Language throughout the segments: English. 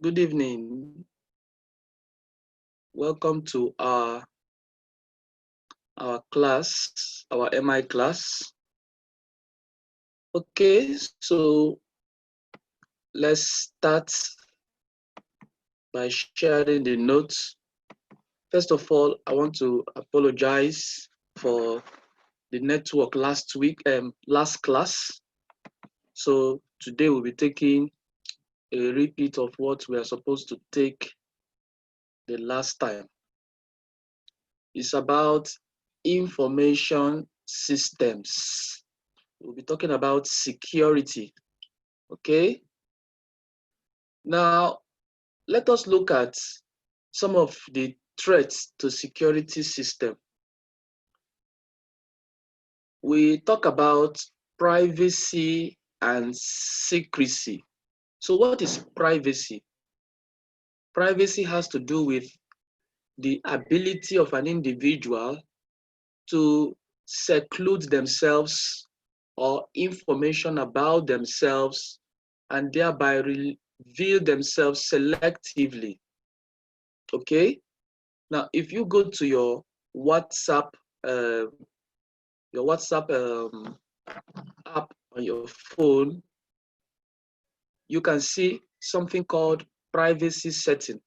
Good evening. Welcome to our class, our MI class. Okay, so let's start by sharing the notes. First of all, I want to apologize for the network last class. So today we'll be taking a repeat of what we are supposed to take the last time. It's about information systems. We'll be talking about security. Okay. Now, let us look at some of the threats to security system. We talk about privacy and secrecy. So what is privacy? Privacy has to do with the ability of an individual to seclude themselves or information about themselves and thereby reveal themselves selectively. Okay? Now, if you go to your WhatsApp, uh, app on your phone, you can see something called privacy setting.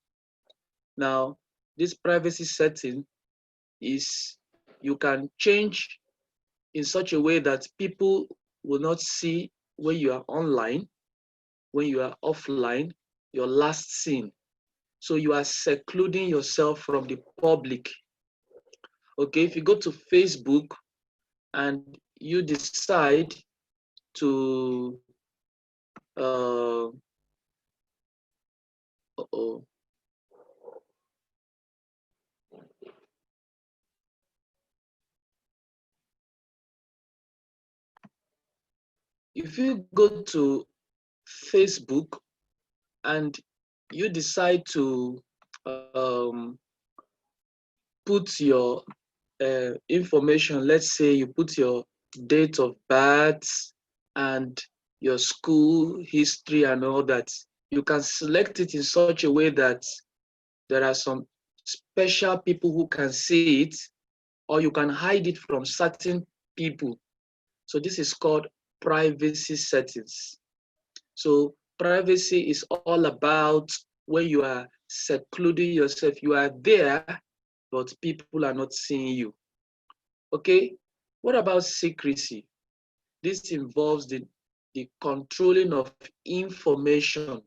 Now, this privacy setting is you can change in such a way that people will not see when you are online, when you are offline, your last seen. So you are secluding yourself from the public. Okay, if you go to Facebook and you decide to if you go to Facebook and you decide to put your information, let's say you put your date of birth and your school history and all that, you can select it in such a way that there are some special people who can see it, or you can hide it from certain people. So this is called privacy settings. So privacy is all about when you are secluding yourself, you are there, but people are not seeing you. Okay, what about secrecy? This involves the controlling of information.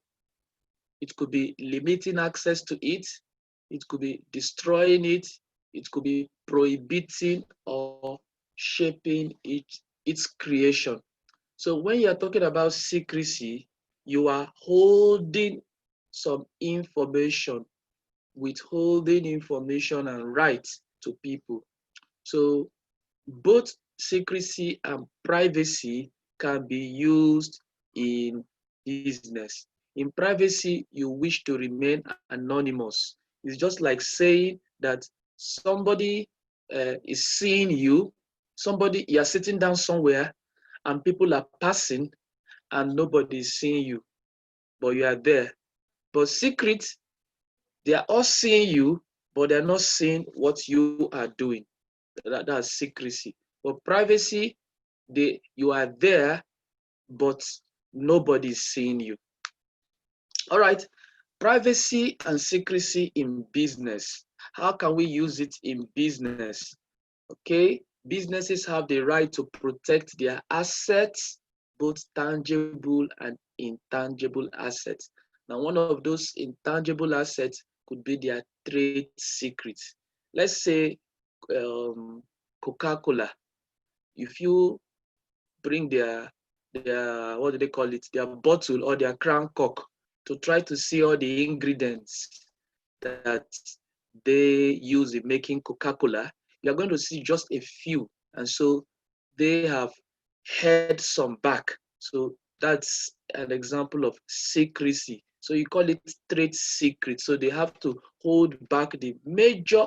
It could be limiting access to it, it could be destroying it could be prohibiting or shaping its creation. So when you are talking about secrecy, you are holding some information, withholding information and rights to people. So both secrecy and privacy can be used in business. In privacy, you wish to remain anonymous. It's just like saying that somebody is seeing you, you're sitting down somewhere and people are passing and nobody is seeing you, but you are there. But secret, they are all seeing you, but they're not seeing what you are doing. That's secrecy. But privacy, you are there, but nobody is seeing you. All right, privacy and secrecy in business. How can we use it in business? Okay, businesses have the right to protect their assets, both tangible and intangible assets. Now, one of those intangible assets could be their trade secrets. Let's say Coca-Cola. If you bring their what do they call it, their bottle or their crown cork to try to see all the ingredients that they use in making Coca-Cola, you're going to see just a few. And so they have held some back. So that's an example of secrecy. So you call it trade secret. So they have to hold back the major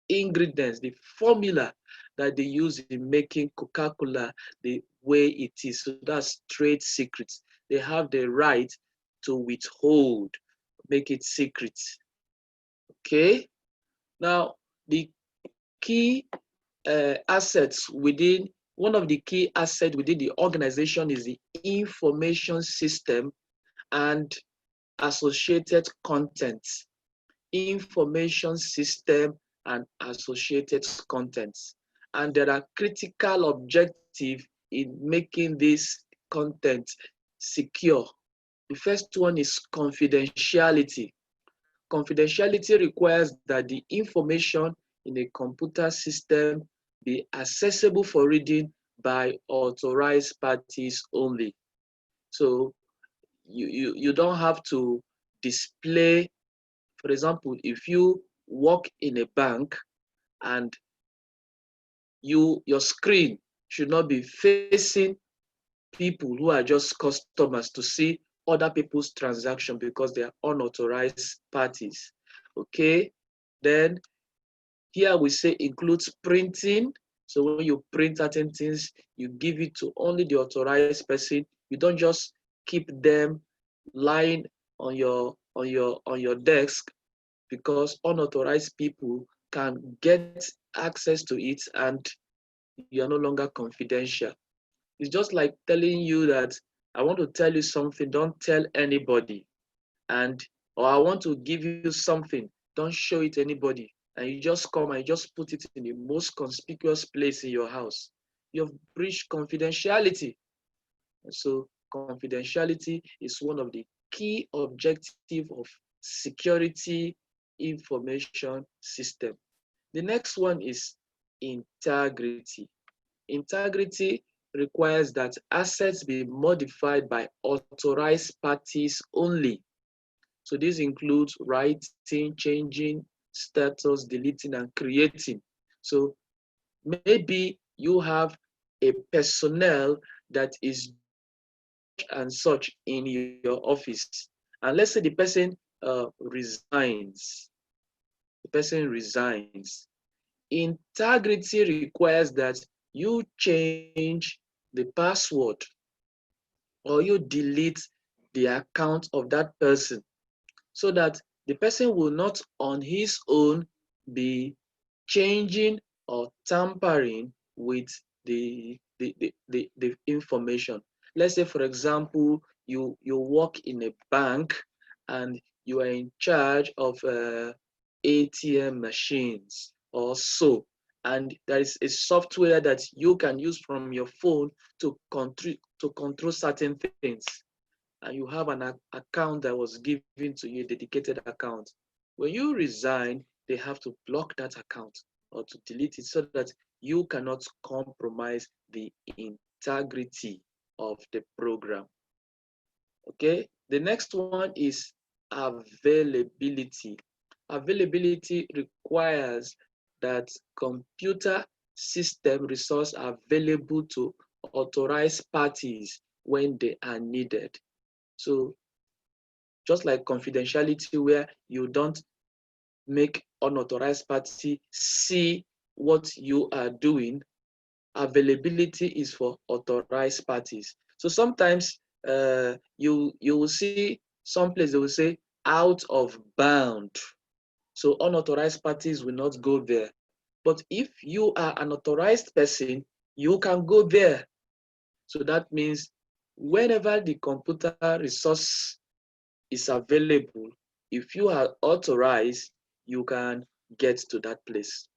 ingredients, the formula that they use in making Coca-Cola the way it is. So that's trade secrets. They have the right to withhold make it secret. Okay. Now, the key assets within, one of the key assets within the organization is the information system and associated content. Information system and associated contents. And there are critical objectives in making this content secure. The first one is confidentiality. Confidentiality requires that the information in a computer system be accessible for reading by authorized parties only. So you don't have to display, for example, if you work in a bank and your screen should not be facing people who are just customers to see other people's transaction because they are unauthorized parties. Okay, then here we say includes printing. So when you print certain things, you give it to only the authorized person. You don't just keep them lying on your desk, because unauthorized people can get access to it and you are no longer confidential. It's just like telling you that I want to tell you something, don't tell anybody. And or I want to give you something, don't show it to anybody. And you just come and you just put it in the most conspicuous place in your house. You've breached confidentiality. And so confidentiality is one of the key objective of security information system. The next one is integrity. Integrity requires that assets be modified by authorized parties only. So this includes writing, changing status, deleting, and creating. So maybe you have a personnel that is and such in your office. And let's say the person resigns. The person resigns. Integrity requires that you change the password or you delete the account of that person so that the person will not on his own be changing or tampering with the information. Let's say, for example, you work in a bank and you are in charge of ATM machines or so, and there is a software that you can use from your phone to control certain things, and you have an account that was given to you, a dedicated account. When you resign, they have to block that account or to delete it so that you cannot compromise the integrity of the program. Okay, the next one is availability. Availability requires that computer system resources are available to authorized parties when they are needed. So just like confidentiality, where you don't make unauthorized party see what you are doing, availability is for authorized parties. So sometimes you will see some place they will say out of bound. So unauthorized parties will not go there. But if you are an authorized person, you can go there. So that means whenever the computer resource is available, if you are authorized, you can get to that place.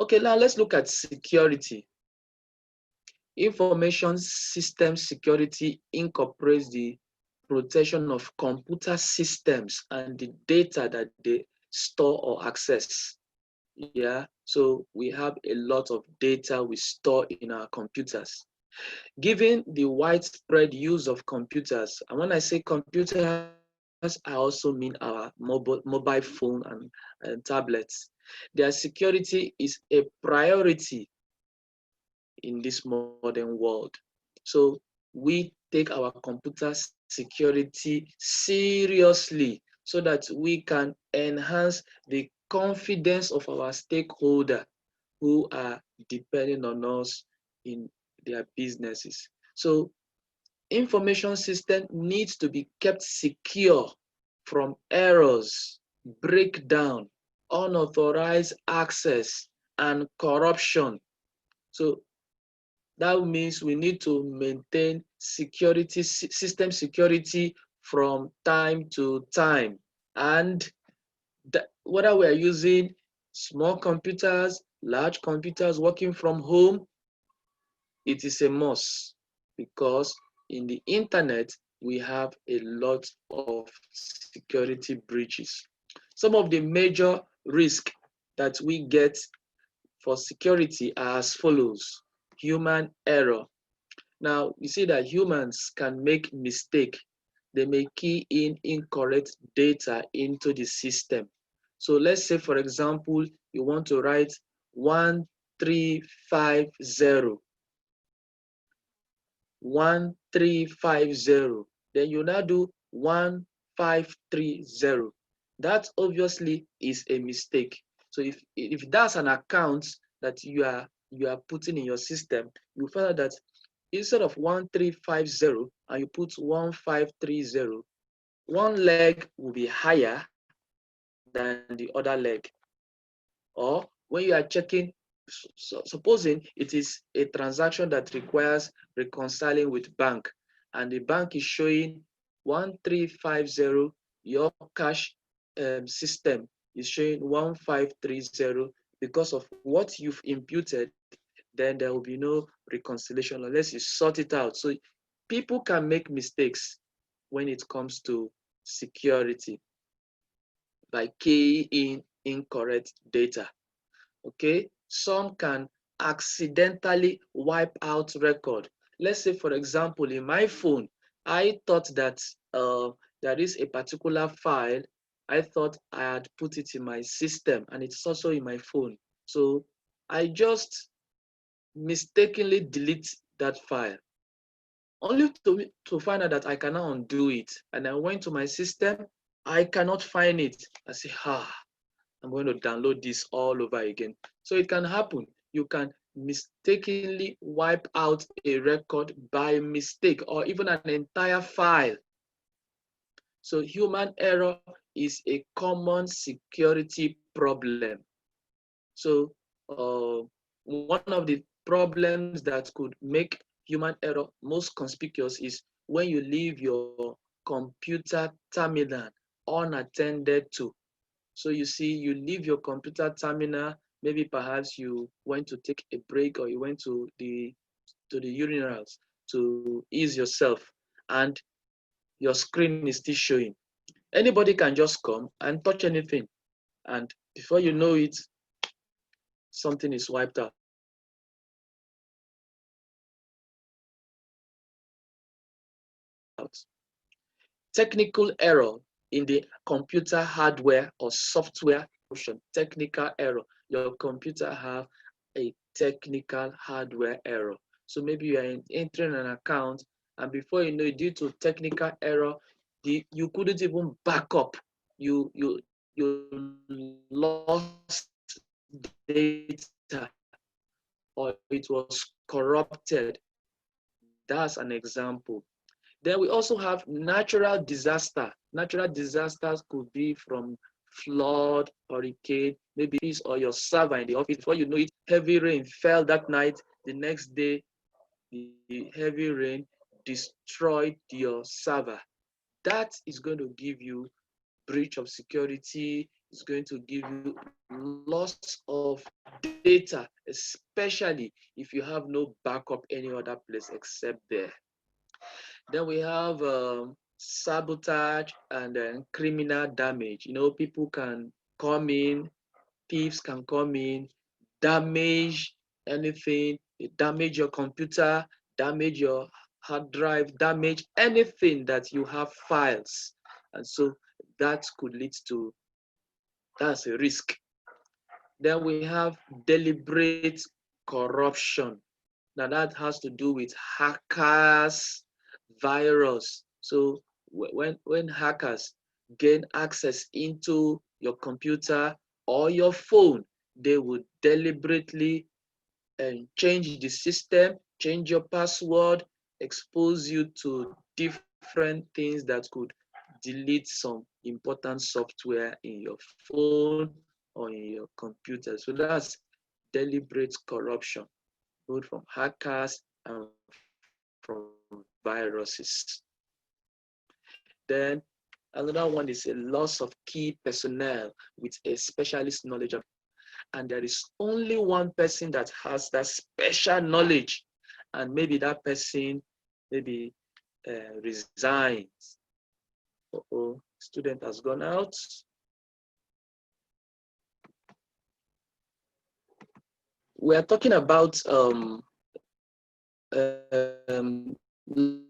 Okay, now let's look at security. Information system security incorporates the protection of computer systems and the data that they store or access. Yeah, so we have a lot of data we store in our computers. Given the widespread use of computers, and when I say computers, I also mean our mobile phone and tablets, their security is a priority in this modern world. So we take our computer security seriously so that we can enhance the confidence of our stakeholder who are depending on us in their businesses. So information system needs to be kept secure from errors, breakdown, unauthorized access, and corruption. So that means we need to maintain security, system security from time to time. And whether we are using small computers, large computers, working from home, it is a must, because in the internet, we have a lot of security breaches. Some of the major risks that we get for security are as follows. Human error. Now, you see that humans can make mistake. They may key in incorrect data into the system. So let's say, for example, you want to write 1350, 1350. Then you now do 1530. That obviously is a mistake. So if that's an account that you are putting in your system, you find out that instead of 1350 and you put 1530, one leg will be higher than the other leg. Or when you are checking, supposing it is a transaction that requires reconciling with bank, and the bank is showing 1350, your cash system is showing 1530. Because of what you've imputed, then there will be no reconciliation unless you sort it out. So people can make mistakes when it comes to security by keying in incorrect data. Okay, some can accidentally wipe out record. Let's say, for example, in my phone, I thought that there is a particular file. I thought I had put it in my system, and it's also in my phone. So I just mistakenly delete that file, only to find out that I cannot undo it. And I went to my system, I cannot find it. I say, I'm going to download this all over again. So it can happen. You can mistakenly wipe out a record by mistake, or even an entire file. So human error is a common security problem. So one of the problems that could make human error most conspicuous is when you leave your computer terminal unattended to. So you see, you leave your computer terminal, maybe perhaps you went to take a break, or you went to the urinals to ease yourself, and your screen is still showing. Anybody can just come and touch anything, and before you know it, something is wiped out. Technical error in the computer hardware or software option. Technical error. Your computer have a technical hardware error. So maybe you are entering an account, and before you know it, due to technical error, you couldn't even back up. You lost data, or it was corrupted. That's an example. Then we also have natural disaster. Natural disasters could be from flood, hurricane, maybe it's or your server in the office. Before you know it, heavy rain fell that night. The next day, the heavy rain destroyed your server. That is going to give you breach of security. It's going to give you loss of data, especially if you have no backup any other place except there. Then we have sabotage and then criminal damage. You know, people can come in, thieves can come in, damage anything, damage your computer, damage your hard drive, damage anything that you have files. And so that could lead to, that's a risk. Then we have deliberate corruption. Now that has to do with hackers, virus. So when hackers gain access into your computer or your phone, they would deliberately change the system, change your password, expose you to different things that could delete some important software in your phone or in your computer. So that's deliberate corruption, both from hackers and from viruses. Then another one is a loss of key personnel with a specialist knowledge of, and there is only one person that has that special knowledge, and maybe that person maybe resigns. Uh-oh, student has gone out. We are talking about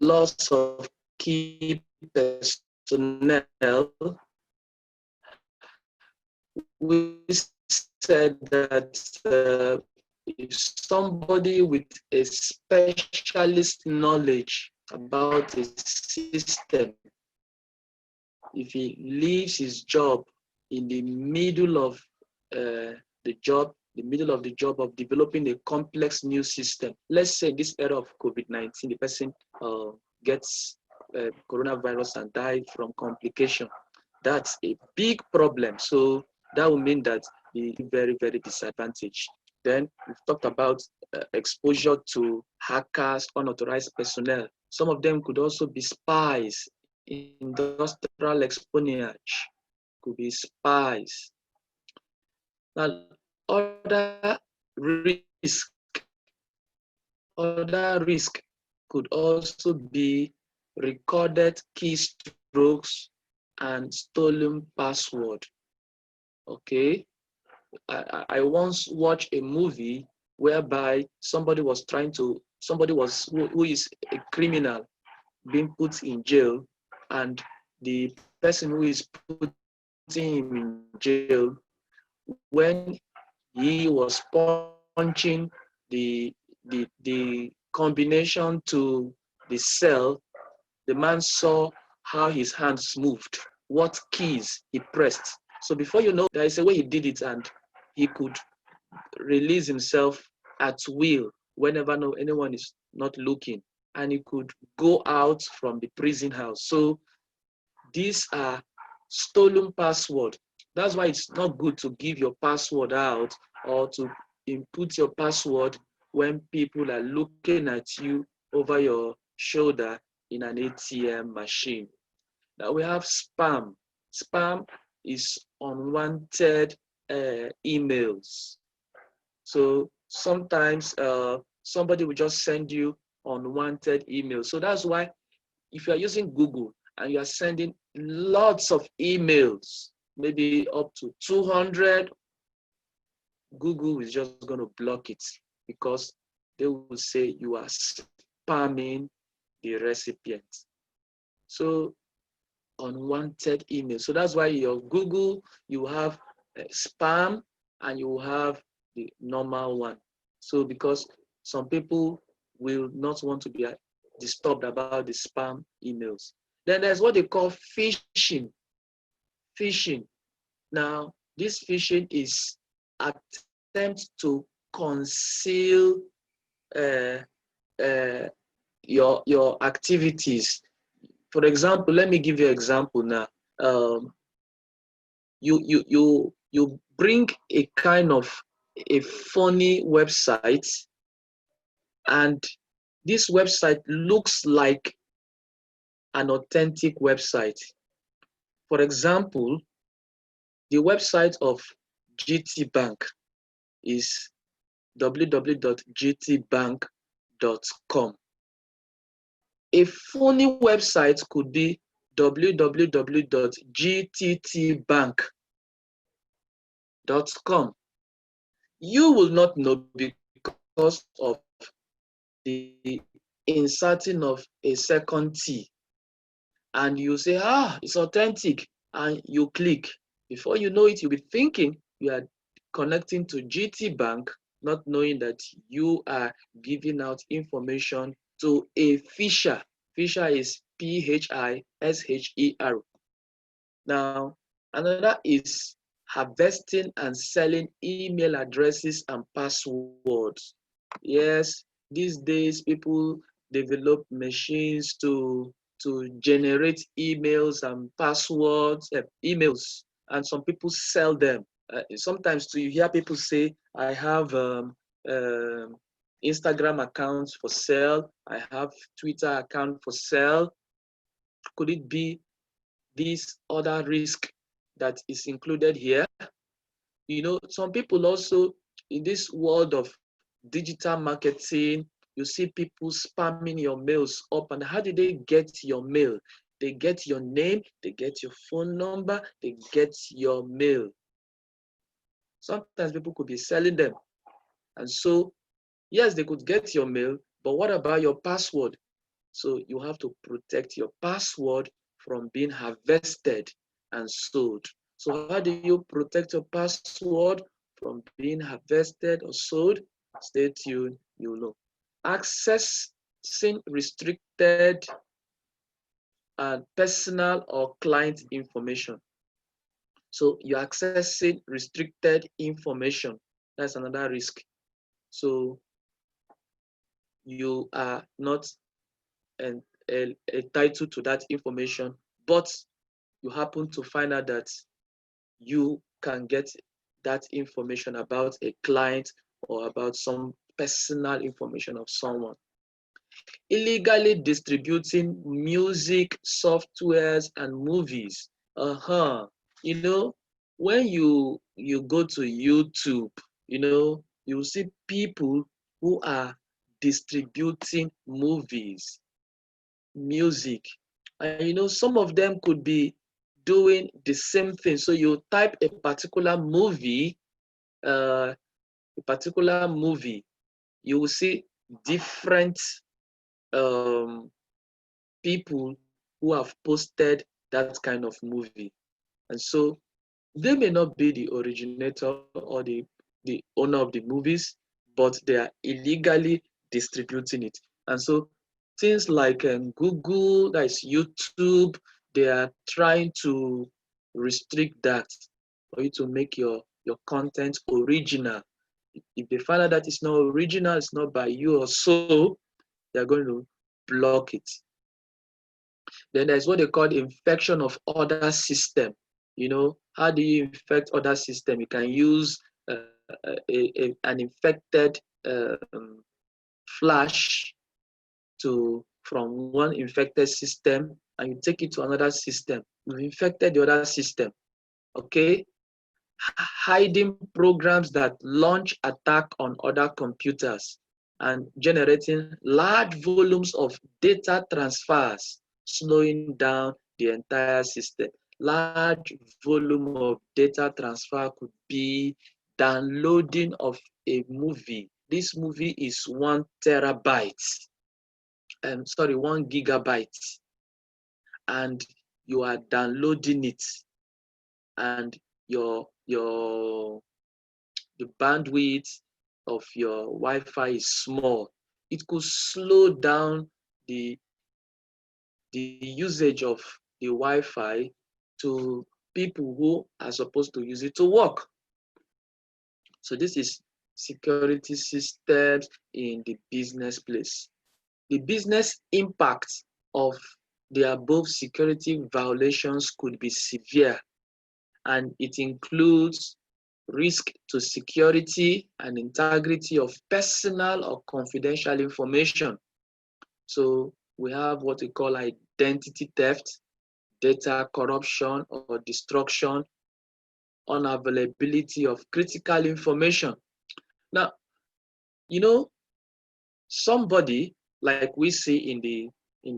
loss of key personnel. We said that if somebody with a specialist knowledge about a system, if he leaves his job in the middle of the job of developing a complex new system. Let's say this era of COVID-19, the person gets coronavirus and died from complication. That's a big problem. So that would mean that the very, very disadvantaged. Then we've talked about exposure to hackers, unauthorized personnel. Some of them could also be spies, industrial espionage, could be spies. Now, other risk, could also be recorded keystrokes and stolen password. Okay, I once watched a movie whereby somebody was who is a criminal being put in jail, and the person who is putting him in jail, when he was punching the combination to the cell, the man saw how his hands moved, what keys he pressed. So before you know, there is a way he did it, and he could release himself at will whenever anyone is not looking, and he could go out from the prison house. So these are stolen password. That's why it's not good to give your password out or to input your password when people are looking at you over your shoulder in an ATM machine. Now we have spam. Spam is unwanted emails. So sometimes somebody will just send you unwanted emails. So that's why if you are using Google and you are sending lots of emails, maybe up to 200, Google is just going to block it because they will say you are spamming the recipient. So unwanted email. So that's why your Google, you have spam and you have the normal one. So because some people will not want to be disturbed about the spam emails. Then there's what they call phishing. Phishing. Now, this phishing is attempt to conceal your activities. For example, let me give you an example now. You bring a kind of a funny website, and this website looks like an authentic website. For example, the website of GT Bank is www.gtbank.com. A funny website could be www.gttbank.com. You will not know because of the inserting of a second T. And you say, it's authentic. And you click. Before you know it, you'll be thinking you are connecting to GT Bank, not knowing that you are giving out information to a phisher. Phisher is Phisher. Now, another is harvesting and selling email addresses and passwords. Yes, these days people develop machines to generate emails and passwords, emails, and some people sell them. Sometimes too, you hear people say, I have Instagram accounts for sale, I have Twitter account for sale. Could it be this other risk that is included here? You know, some people also, in this world of digital marketing, you see people spamming your mails up. And how do they get your mail? They get your name, they get your phone number, they get your mail. Sometimes people could be selling them. And so, yes, they could get your mail, but what about your password? So you have to protect your password from being harvested and sold. So how do you protect your password from being harvested or sold? Stay tuned, you'll know. Accessing restricted and personal or client information. So you're accessing restricted information. That's another risk. So you are not entitled to that information, but you happen to find out that you can get that information about a client or about some personal information of someone. Illegally distributing music, softwares, and movies. You know, when you go to YouTube, you know, you see people who are distributing movies, music, and you know, some of them could be doing the same thing. So you type a particular movie, you will see different people who have posted that kind of movie. And so they may not be the originator or the owner of the movies, but they are illegally distributing it. And so things like Google, that is YouTube, they are trying to restrict that for you to make your content original. If they find out that it's not original, it's not by you or so, they're going to block it. Then there's what they call the infection of other system. You know, how do you infect other system? You can use an infected flash from one infected system, and you take it to another system. You've infected the other system. Okay, hiding programs that launch attack on other computers and generating large volumes of data transfers, slowing down the entire system. Large volume of data transfer could be downloading of a movie. This movie is 1 terabyte. 1 gigabyte. And you are downloading it, and the bandwidth of your Wi-Fi is small. It could slow down the usage of the Wi-Fi to people who are supposed to use it to work. So this is security systems in the business place. The business impact of the above security violations could be severe, and it includes risk to security and integrity of personal or confidential information. So we have what we call identity theft, data corruption or destruction, unavailability of critical information. Now, you know, somebody, like we see in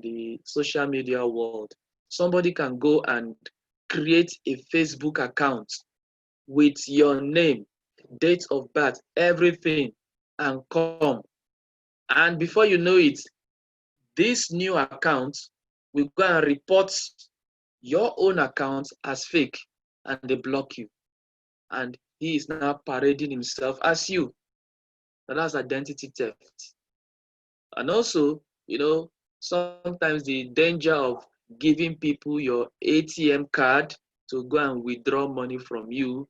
the social media world, somebody can go and create a Facebook account with your name, date of birth, everything, and come. And before you know it, this new account will go and report your own account as fake, and they block you. And he is now parading himself as you. So that's identity theft. And also, you know, sometimes the danger of giving people your ATM card to go and withdraw money from you,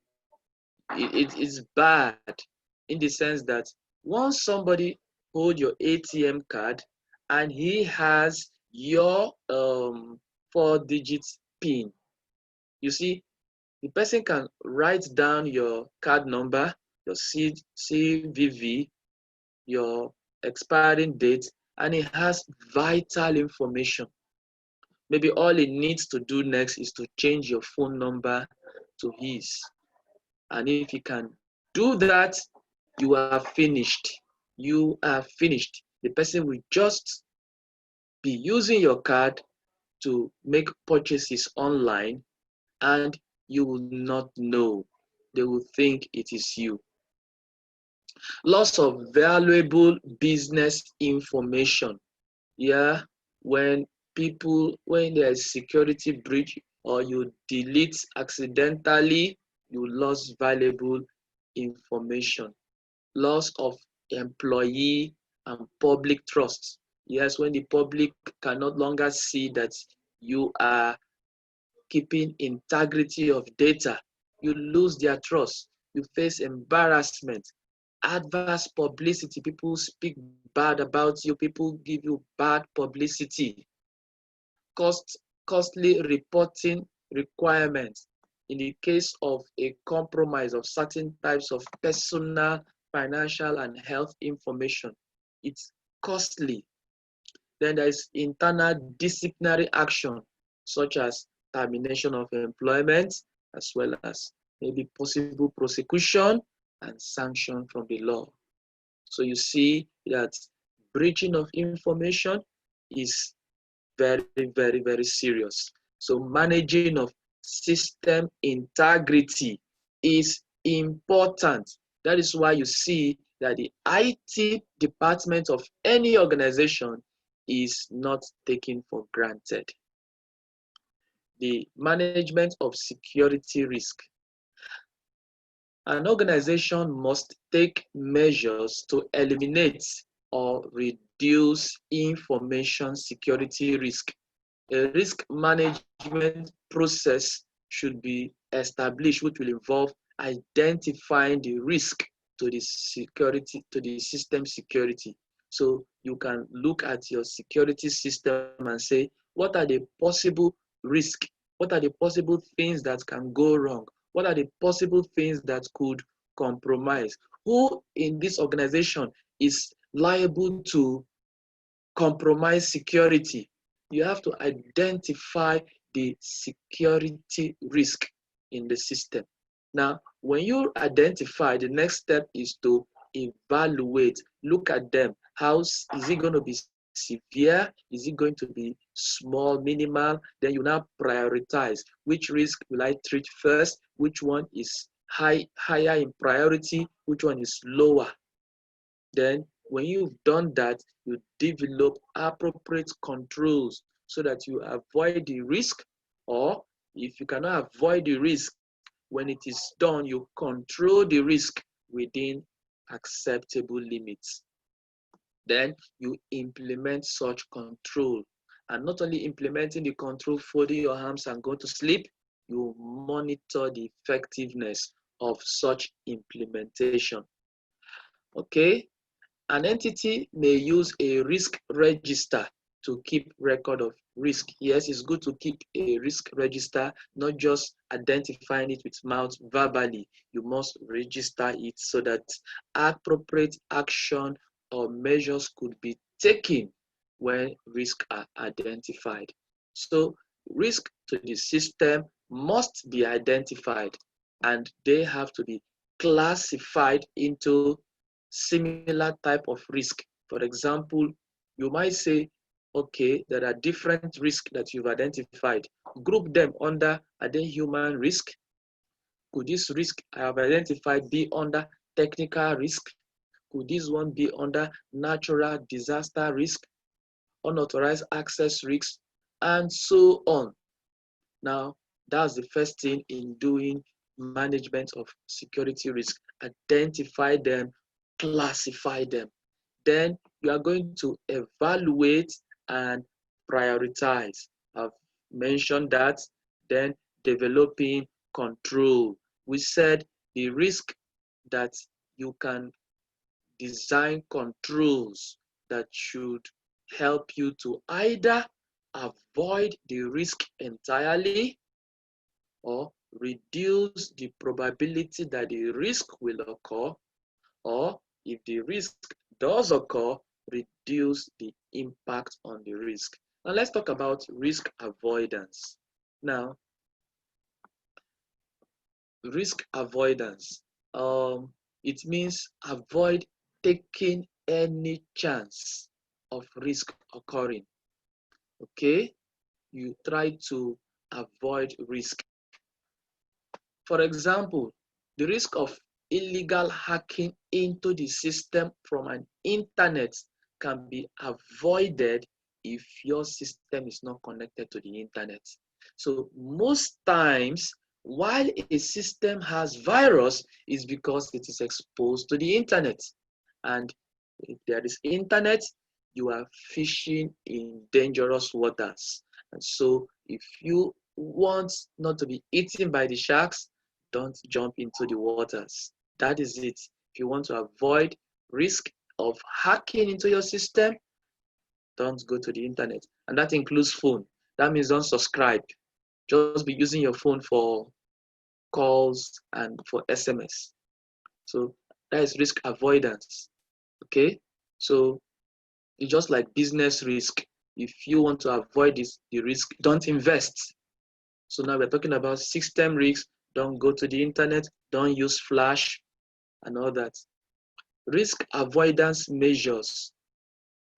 it is bad, in the sense that once somebody hold your ATM card and he has your 4-digit PIN. You see, the person can write down your card number, your CVV, your expiring date, and it has vital information. Maybe all it needs to do next is to change your phone number to his. And if you can do that, you are finished. You are finished. The person will just be using your card to make purchases online, and you will not know. They will think it is you. Loss of valuable business information. Yeah, when there's security breach or you delete accidentally, you lost valuable information. Loss of employee and public trust. Yes, when the public can no longer see that you are keeping integrity of data, you lose their trust. You face embarrassment, adverse publicity. People speak bad about you. People give you bad publicity. Costly reporting requirements. In the case of a compromise of certain types of personal, financial, and health information, it's costly. Then there is internal disciplinary action, such as termination of employment, as well as maybe possible prosecution and sanction from the law. So you see that breaching of information is very, very, very serious. So managing of system integrity is important. That is why you see that the IT department of any organization is not taken for granted. The management of security risk. An organization must take measures to eliminate or reduce information security risk. A risk management process should be established, which will involve identifying the risk to the security, to the system security. So you can look at your security system and say, what are the possible risks? What are the possible things that can go wrong? What are the possible things that could compromise? Who in this organization is liable to compromise security? You have to identify the security risk in the system. Now, when you identify, the next step is to evaluate, look at them. Is it going to be severe? Is it going to be small, minimal? Then you now prioritize. Which risk will I treat first? Which one is higher in priority? Which one is lower? Then when you've done that, you develop appropriate controls so that you avoid the risk, or if you cannot avoid the risk, when it is done, you control the risk within acceptable limits. Then you implement such control. And not only implementing the control, folding your arms and go to sleep, you monitor the effectiveness of such implementation. Okay? An entity may use a risk register to keep record of risk. Yes, it's good to keep a risk register, not just identifying it with mouth verbally. You must register it so that appropriate action or measures could be taken when risks are identified. So risk to the system must be identified, and they have to be classified into similar type of risk. For example, you might say, okay, there are different risks that you've identified. Group them under, are they human risk? Could this risk I have identified be under technical risk? Could this one be under natural disaster risk, unauthorized access risk, and so on? Now, that's the first thing in doing management of security risk. Identify them, classify them. Then you are going to evaluate and prioritize. I've mentioned that. Then developing control. We said the risk that you can design controls that should help you to either avoid the risk entirely or reduce the probability that the risk will occur, or if the risk does occur, reduce the impact on the risk. Now let's talk about risk avoidance. Now, risk avoidance, it means avoid taking any chance of risk occurring. Okay, you try to avoid risk. For example, the risk of illegal hacking into the system from an internet can be avoided if your system is not connected to the internet. So most times, while a system has virus, is because it is exposed to the internet. And if there is internet, you are fishing in dangerous waters. And so if you want not to be eaten by the sharks, don't jump into the waters. That is it. If you want to avoid risk of hacking into your system, don't go to the internet. And that includes phone. That means don't subscribe. Just be using your phone for calls and for SMS. So that is risk avoidance. Okay? So it's just like business risk. If you want to avoid the risk, don't invest. So now we're talking about system risks. Don't go to the internet, don't use flash and all that. Risk avoidance measures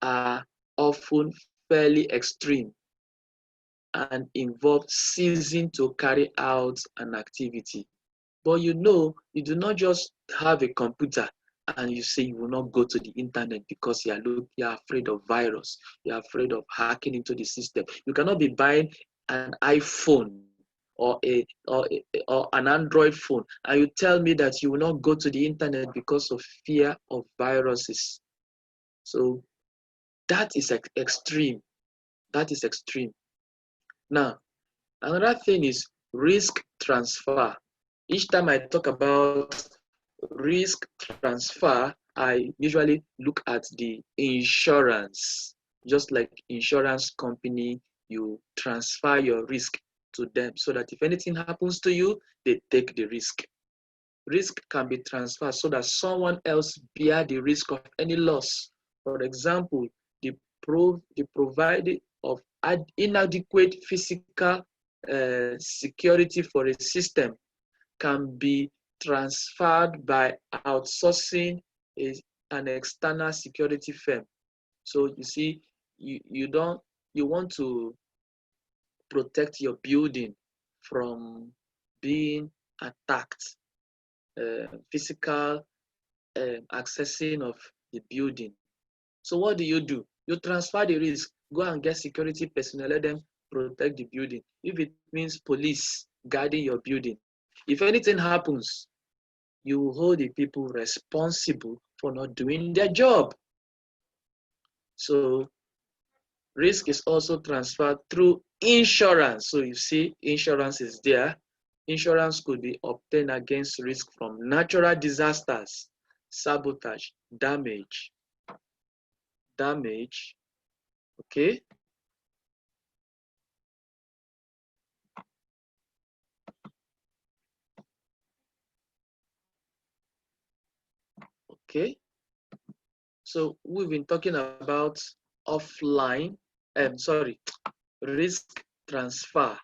are often fairly extreme and involve ceasing to carry out an activity. But you do not just have a computer and you say you will not go to the internet because you are afraid of virus, you are afraid of hacking into the system. You cannot be buying an iPhone or an Android phone and you tell me that you will not go to the internet because of fear of viruses. So that is extreme. That is extreme. Now, another thing is risk transfer. Each time I talk about risk transfer, I usually look at the insurance. Just like insurance company, you transfer your risk to them so that if anything happens to you, they take the risk. Risk can be transferred so that someone else bear the risk of any loss. For example, the providing of inadequate physical security for a system can be transferred by outsourcing an external security firm. So you see, you want to protect your building from being attacked, physical accessing of the building. So what do? You transfer the risk, go and get security personnel, let them protect the building. If it means police guarding your building, if anything happens, you hold the people responsible for not doing their job. So risk is also transferred through insurance. So you see, insurance is there. Insurance could be obtained against risk from natural disasters, sabotage, damage. Okay. Okay. So we've been talking about risk transfer.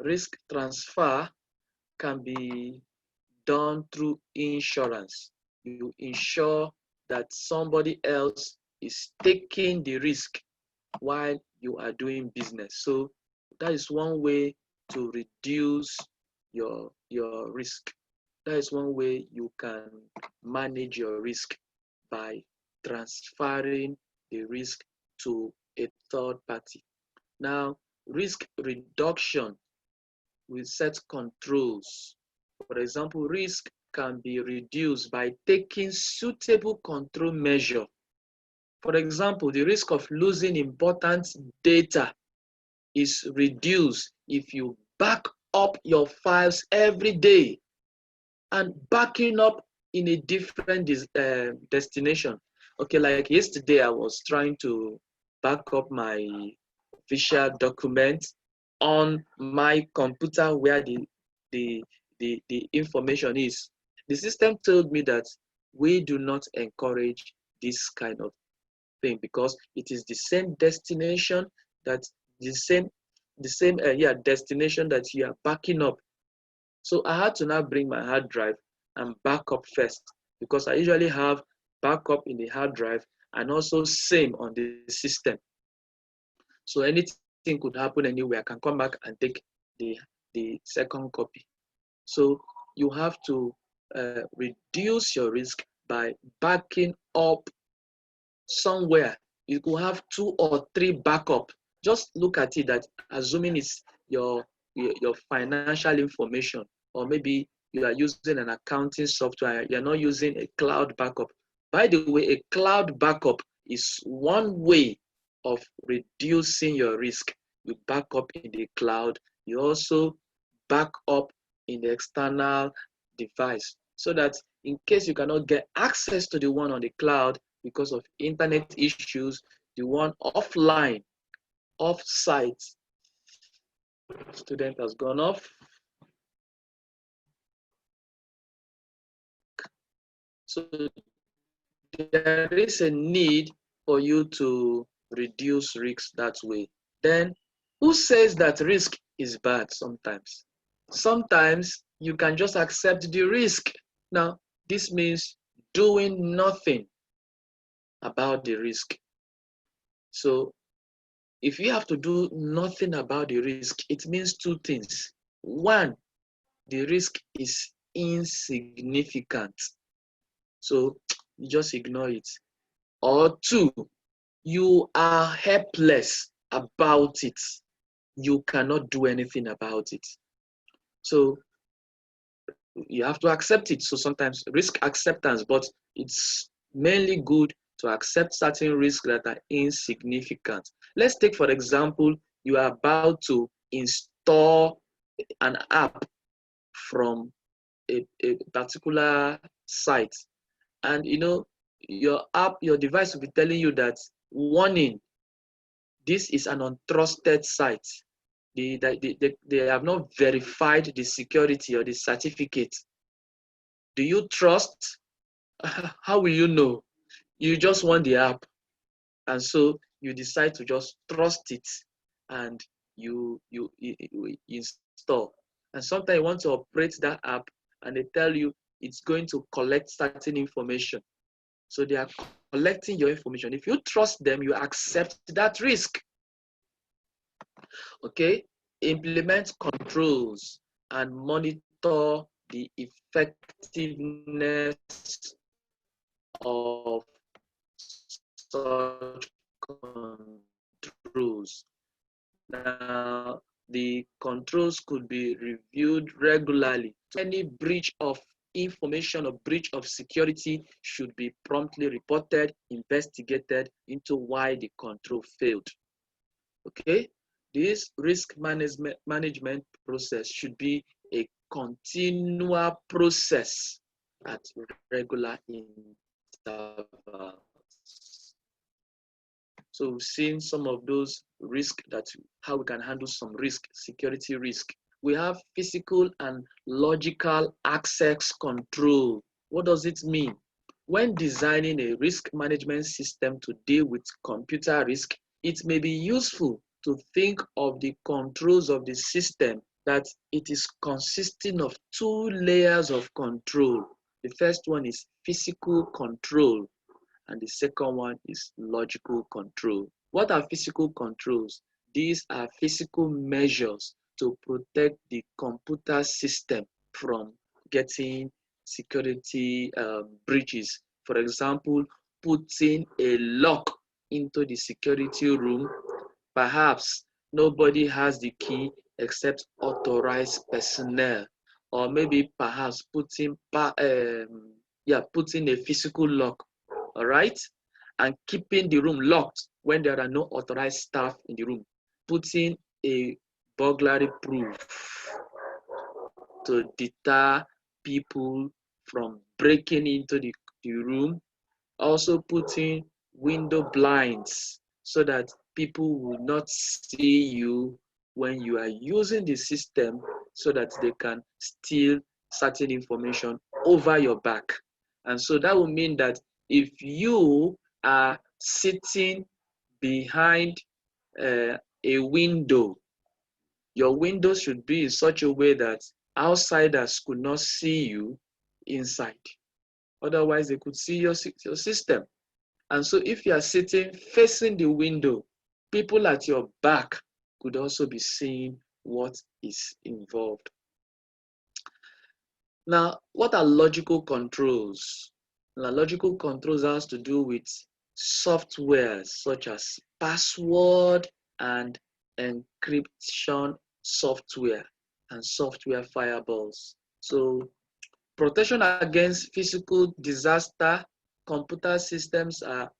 Risk transfer can be done through insurance. You insure that somebody else is taking the risk while you are doing business. So that is one way to reduce your risk. That is one way you can manage your risk, by transferring the risk to a third party. Now, risk reduction will set controls. For example, risk can be reduced by taking suitable control measure. For example, the risk of losing important data is reduced if you back up your files every day. And backing up in a different destination. Okay, like yesterday I was trying to back up my official document on my computer where the information is. The system told me that we do not encourage this kind of thing because it is the same destination that destination that you are backing up. So I had to now bring my hard drive and back up first because I usually have backup in the hard drive and also same on the system. So anything could happen anywhere. I can come back and take the second copy. So you have to reduce your risk by backing up somewhere. You could have 2 or 3 backup. Just look at it that assuming it's your financial information, or maybe you are using an accounting software, you're not using a cloud backup. By the way, a cloud backup is one way of reducing your risk. You back up in the cloud. You also back up in the external device so that in case you cannot get access to the one on the cloud because of internet issues, the one offline, off-site, student has gone off. So there is a need for you to reduce risks that way. Then who says that risk is bad sometimes? Sometimes you can just accept the risk. Now, this means doing nothing about the risk. So if you have to do nothing about the risk, it means 2 things. One, the risk is insignificant. So you just ignore it. Or 2, you are helpless about it. You cannot do anything about it. So you have to accept it. So sometimes risk acceptance, but it's mainly good to accept certain risks that are insignificant. Let's take, for example, you are about to install an app from a particular site. And your app, your device will be telling you that, warning, this is an untrusted site. They have not verified the security or the certificate. Do you trust? How will you know? You just want the app. And so you decide to just trust it and you install. And sometimes you want to operate that app and they tell you it's going to collect certain information. So they are collecting your information. If you trust them, you accept that risk. Okay? Implement controls and monitor the effectiveness of such controls. Now, the controls could be reviewed regularly. Any breach of information or breach of security should be promptly reported, investigated into why the control failed. Okay? This risk management process should be a continual process at regular intervals. So we've seen some of those risks, how we can handle some risk, security risk. We have physical and logical access control. What does it mean? When designing a risk management system to deal with computer risk, it may be useful to think of the controls of the system that it is consisting of 2 layers of control. The first one is physical control, and the second one is logical control. What are physical controls? These are physical measures to protect the computer system from getting security breaches. For example, putting a lock into the security room. Perhaps nobody has the key except authorized personnel. Or maybe perhaps putting a physical lock, all right? And keeping the room locked when there are no authorized staff in the room. Putting a burglary proof to deter people from breaking into the room. Also putting window blinds so that people will not see you when you are using the system, so that they can steal certain information over your back. And so that will mean that if you are sitting behind a window, your window should be in such a way that outsiders could not see you inside. Otherwise, they could see your system. And so if you are sitting facing the window, people at your back could also be seeing what is involved. Now, what are logical controls? Now, logical controls has to do with software such as password and encryption software and software firewalls. So protection against physical disaster. Computer systems are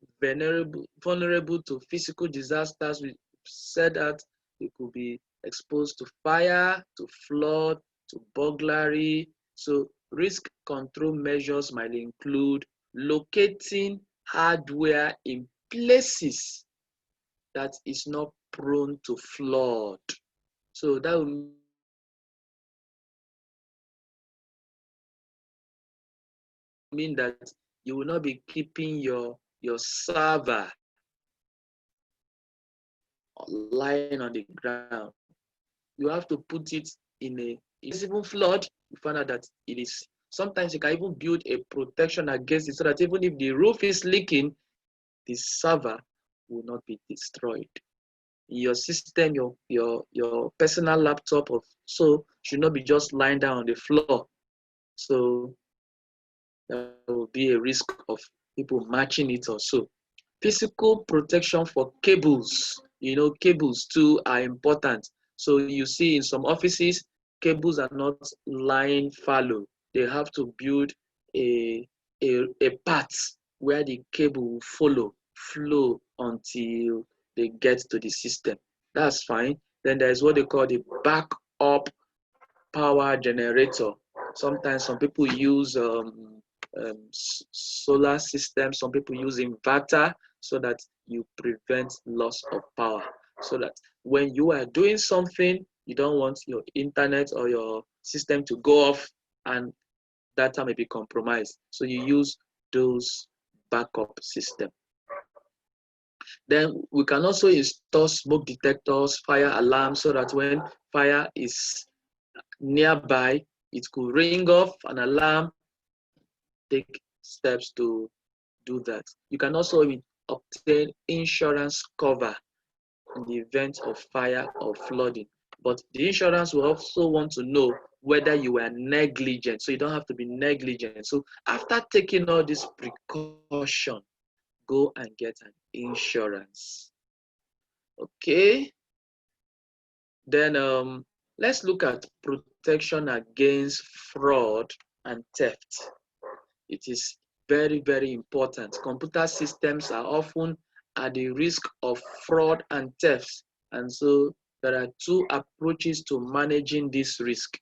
vulnerable to physical disasters. We said that it could be exposed to fire, to flood, to burglary. So risk control measures might include locating hardware in places that is not prone to flood. So that will mean that you will not be keeping your server lying on the ground. You have to put it in a even flood. You find out that it is. Sometimes you can even build a protection against it, so that even if the roof is leaking, the server will not be destroyed. Your system, your personal laptop or so should not be just lying down on the floor. So there will be a risk of people matching it or so. Physical protection for cables. Cables too are important. So you see in some offices, cables are not lying fallow. They have to build a path where the cable will flow until they get to the system. That's fine. Then there's what they call the backup power generator. Sometimes some people use solar systems, some people use inverter, so that you prevent loss of power. So that when you are doing something, you don't want your internet or your system to go off and data may be compromised. So you use those backup systems. Then we can also install smoke detectors, fire alarms, so that when fire is nearby, it could ring off an alarm, take steps to do that. You can also obtain insurance cover in the event of fire or flooding. But the insurance will also want to know whether you were negligent. So you don't have to be negligent. So after taking all this precaution, go and get an insurance. Okay. Then let's look at protection against fraud and theft. It is very, very important. Computer systems are often at the risk of fraud and theft. And so there are two approaches to managing this risk.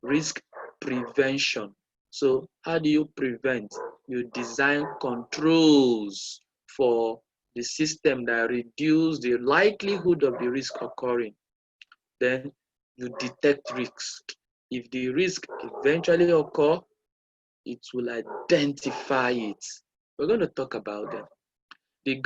Risk prevention. So how do you prevent? You design controls for the system that reduce the likelihood of the risk occurring. Then you detect risk. If the risk eventually occur, it will identify it. We're going to talk about them. The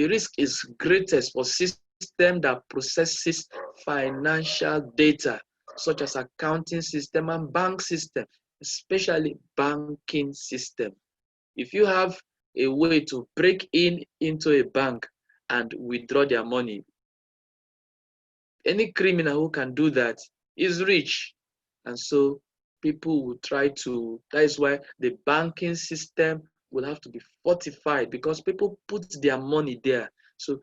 risk is greatest for system that processes financial data, such as accounting system and bank system, especially banking system. If you have a way to break into a bank and withdraw their money, any criminal who can do that is rich. And so people will try to, that is why the banking system will have to be fortified, because people put their money there. So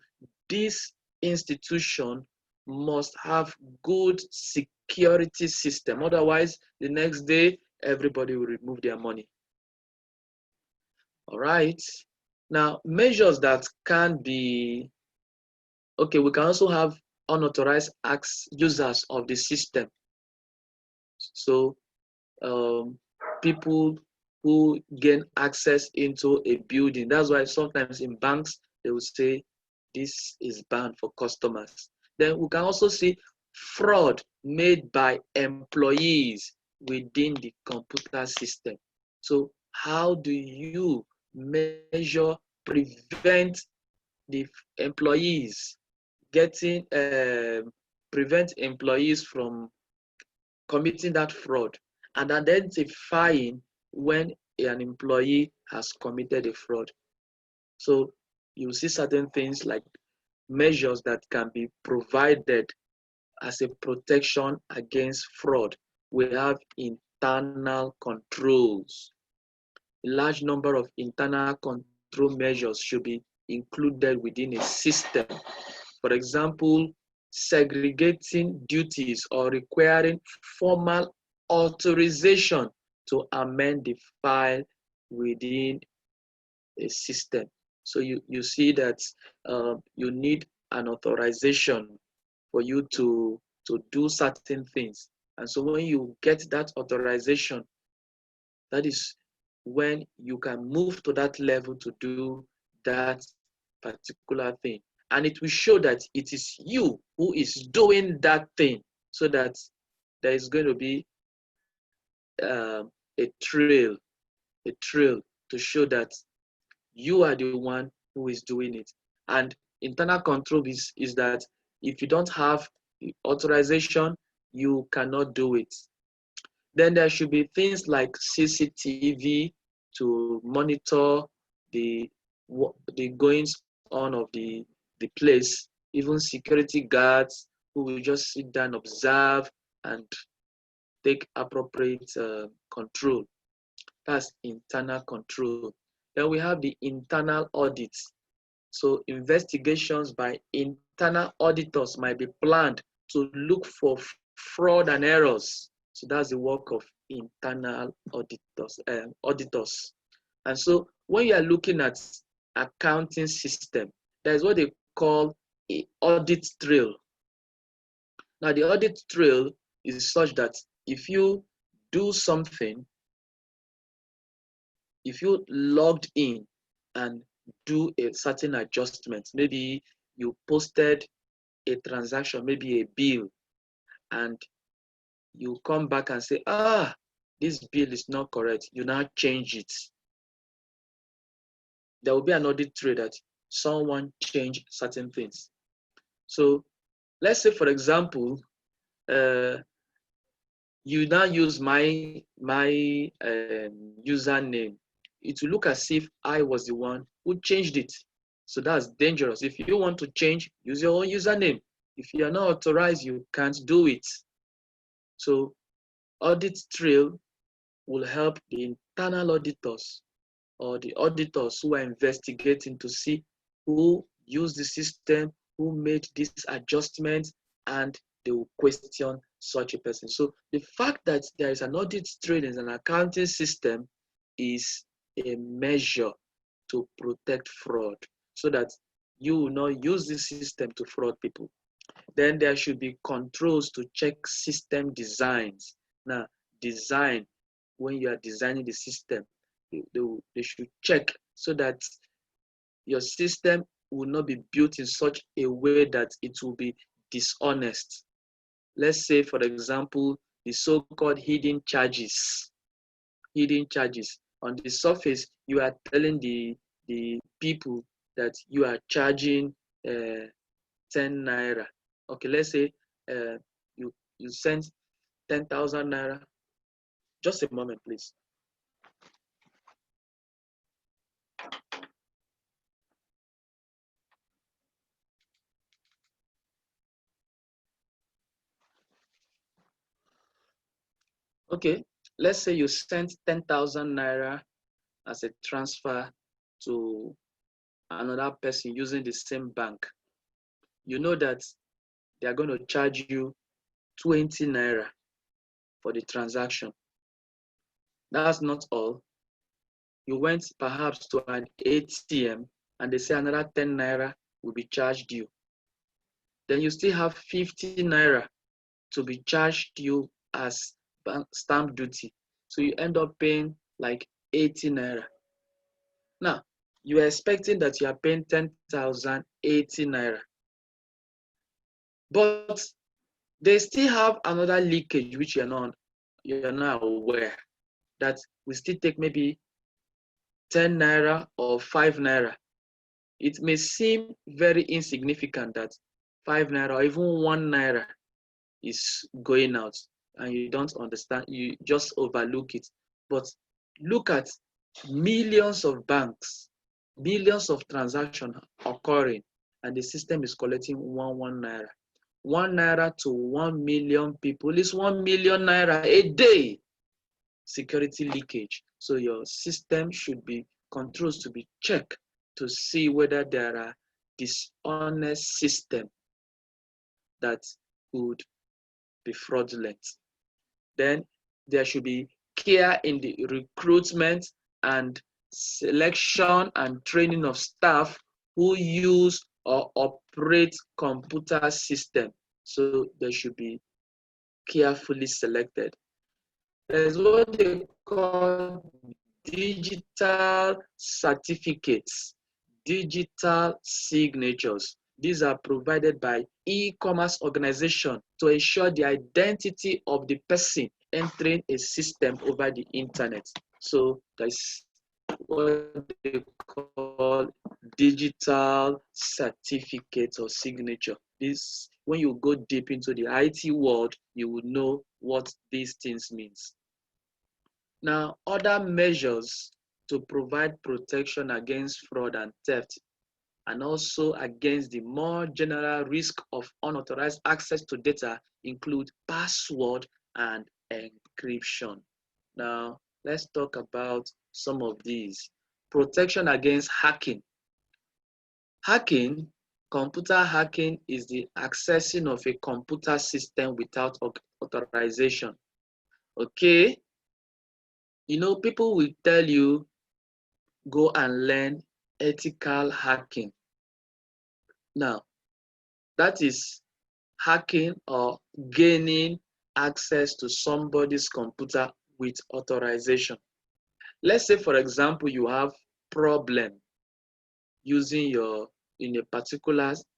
this institution must have good security system. Otherwise, the next day, everybody will remove their money. All right. Now, measures that can be, okay, we can also have unauthorized users of the system. So people who gain access into a building. That's why sometimes in banks, they will say this is banned for customers. Then we can also see fraud made by employees within the computer system. So how do you measure, prevent the employees getting, prevent employees from committing that fraud, and identifying when an employee has committed a fraud? So you see certain things like measures that can be provided as a protection against fraud. We have internal controls. A large number of internal control measures should be included within a system. For example, segregating duties or requiring formal authorization to amend the file within a system. So you see that you need an authorization for you to do certain things. And so when you get that authorization, that is when you can move to that level to do that particular thing. And it will show that it is you who is doing that thing, so that there is going to be a trail to show that you are the one who is doing it. And internal control is that if you don't have authorization, you cannot do it. Then there should be things like CCTV to monitor the goings on of the place, even security guards who will just sit down, observe, and take appropriate control. That's internal control. Then we have the internal audits. So investigations by internal auditors might be planned to look for fraud and errors. So that's the work of internal auditors. And so when you are looking at accounting system, there's what they call an audit trail. Now the audit trail is such that if you do something, if you logged in and do a certain adjustment, maybe you posted a transaction, maybe a bill, and you come back and say, this bill is not correct, you now change it. There will be an audit trail that someone changed certain things. So let's say, for example, you now use my username. It will look as if I was the one who changed it. So that's dangerous. If you want to change, use your own username. If you are not authorized, you can't do it. So audit trail will help the internal auditors or the auditors who are investigating to see who used the system, who made this adjustment, and they will question such a person. So the fact that there is an audit trail in an accounting system is a measure to protect fraud, so that you will not use this system to fraud people. Then there should be controls to check system designs. Now, design, when you are designing the system, they should check so that your system will not be built in such a way that it will be dishonest. Let's say, for example, the so-called hidden charges. Hidden charges. On the surface, you are telling the people that you are charging 10 naira. Okay, let's say you sent 10,000 naira. Just a moment, please. Okay, let's say you sent 10,000 naira as a transfer to another person using the same bank. You know that they are going to charge you 20 naira for the transaction. That's not all. You went perhaps to an ATM and they say another 10 naira will be charged you. Then you still have 50 naira to be charged you as stamp duty. So you end up paying like 80 naira. Now, you are expecting that you are paying 10,080 naira. But they still have another leakage which you're not aware, that we still take maybe 10 naira or 5 naira. It may seem very insignificant that 5 naira or even 1 naira is going out and you don't understand, you just overlook it. But look at millions of banks, millions of transactions occurring, and the system is collecting one naira. 1 naira to 1 million people is 1 million naira a day. Security leakage. So your system should be controls to be checked to see whether there are dishonest system that could be fraudulent. Then there should be care in the recruitment and selection and training of staff who use or operate computer system. So they should be carefully selected. There's what they call digital certificates, digital signatures. These are provided by e-commerce organization to ensure the identity of the person entering a system over the internet. So that's what they call digital certificate or signature. This, when you go deep into the IT world, you will know what these things means. Now, other measures to provide protection against fraud and theft, and also against the more general risk of unauthorized access to data, include password and encryption. Now, let's talk about some of these. Protection against hacking. Hacking, computer hacking, is the accessing of a computer system without authorization. Okay? You know, people will tell you, go and learn ethical hacking. Now, that is hacking or gaining access to somebody's computer with authorization. Let's say, for example, you have problem using in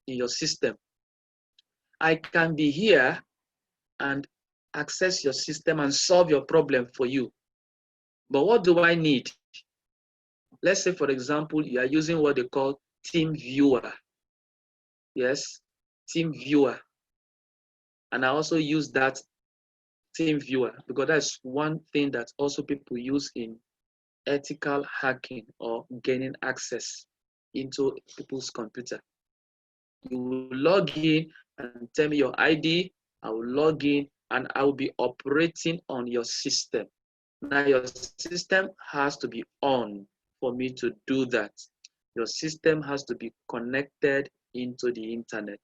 your system. I can be here and access your system and solve your problem for you. But what do I need? Let's say, for example, you are using what they call TeamViewer. Yes, TeamViewer. And I also use that TeamViewer because that's one thing that also people use in ethical hacking or gaining access into people's computer. You will log in and tell me your ID. I will log in and I will be operating on your system. Now your system has to be on for me to do that. Your system has to be connected into the internet.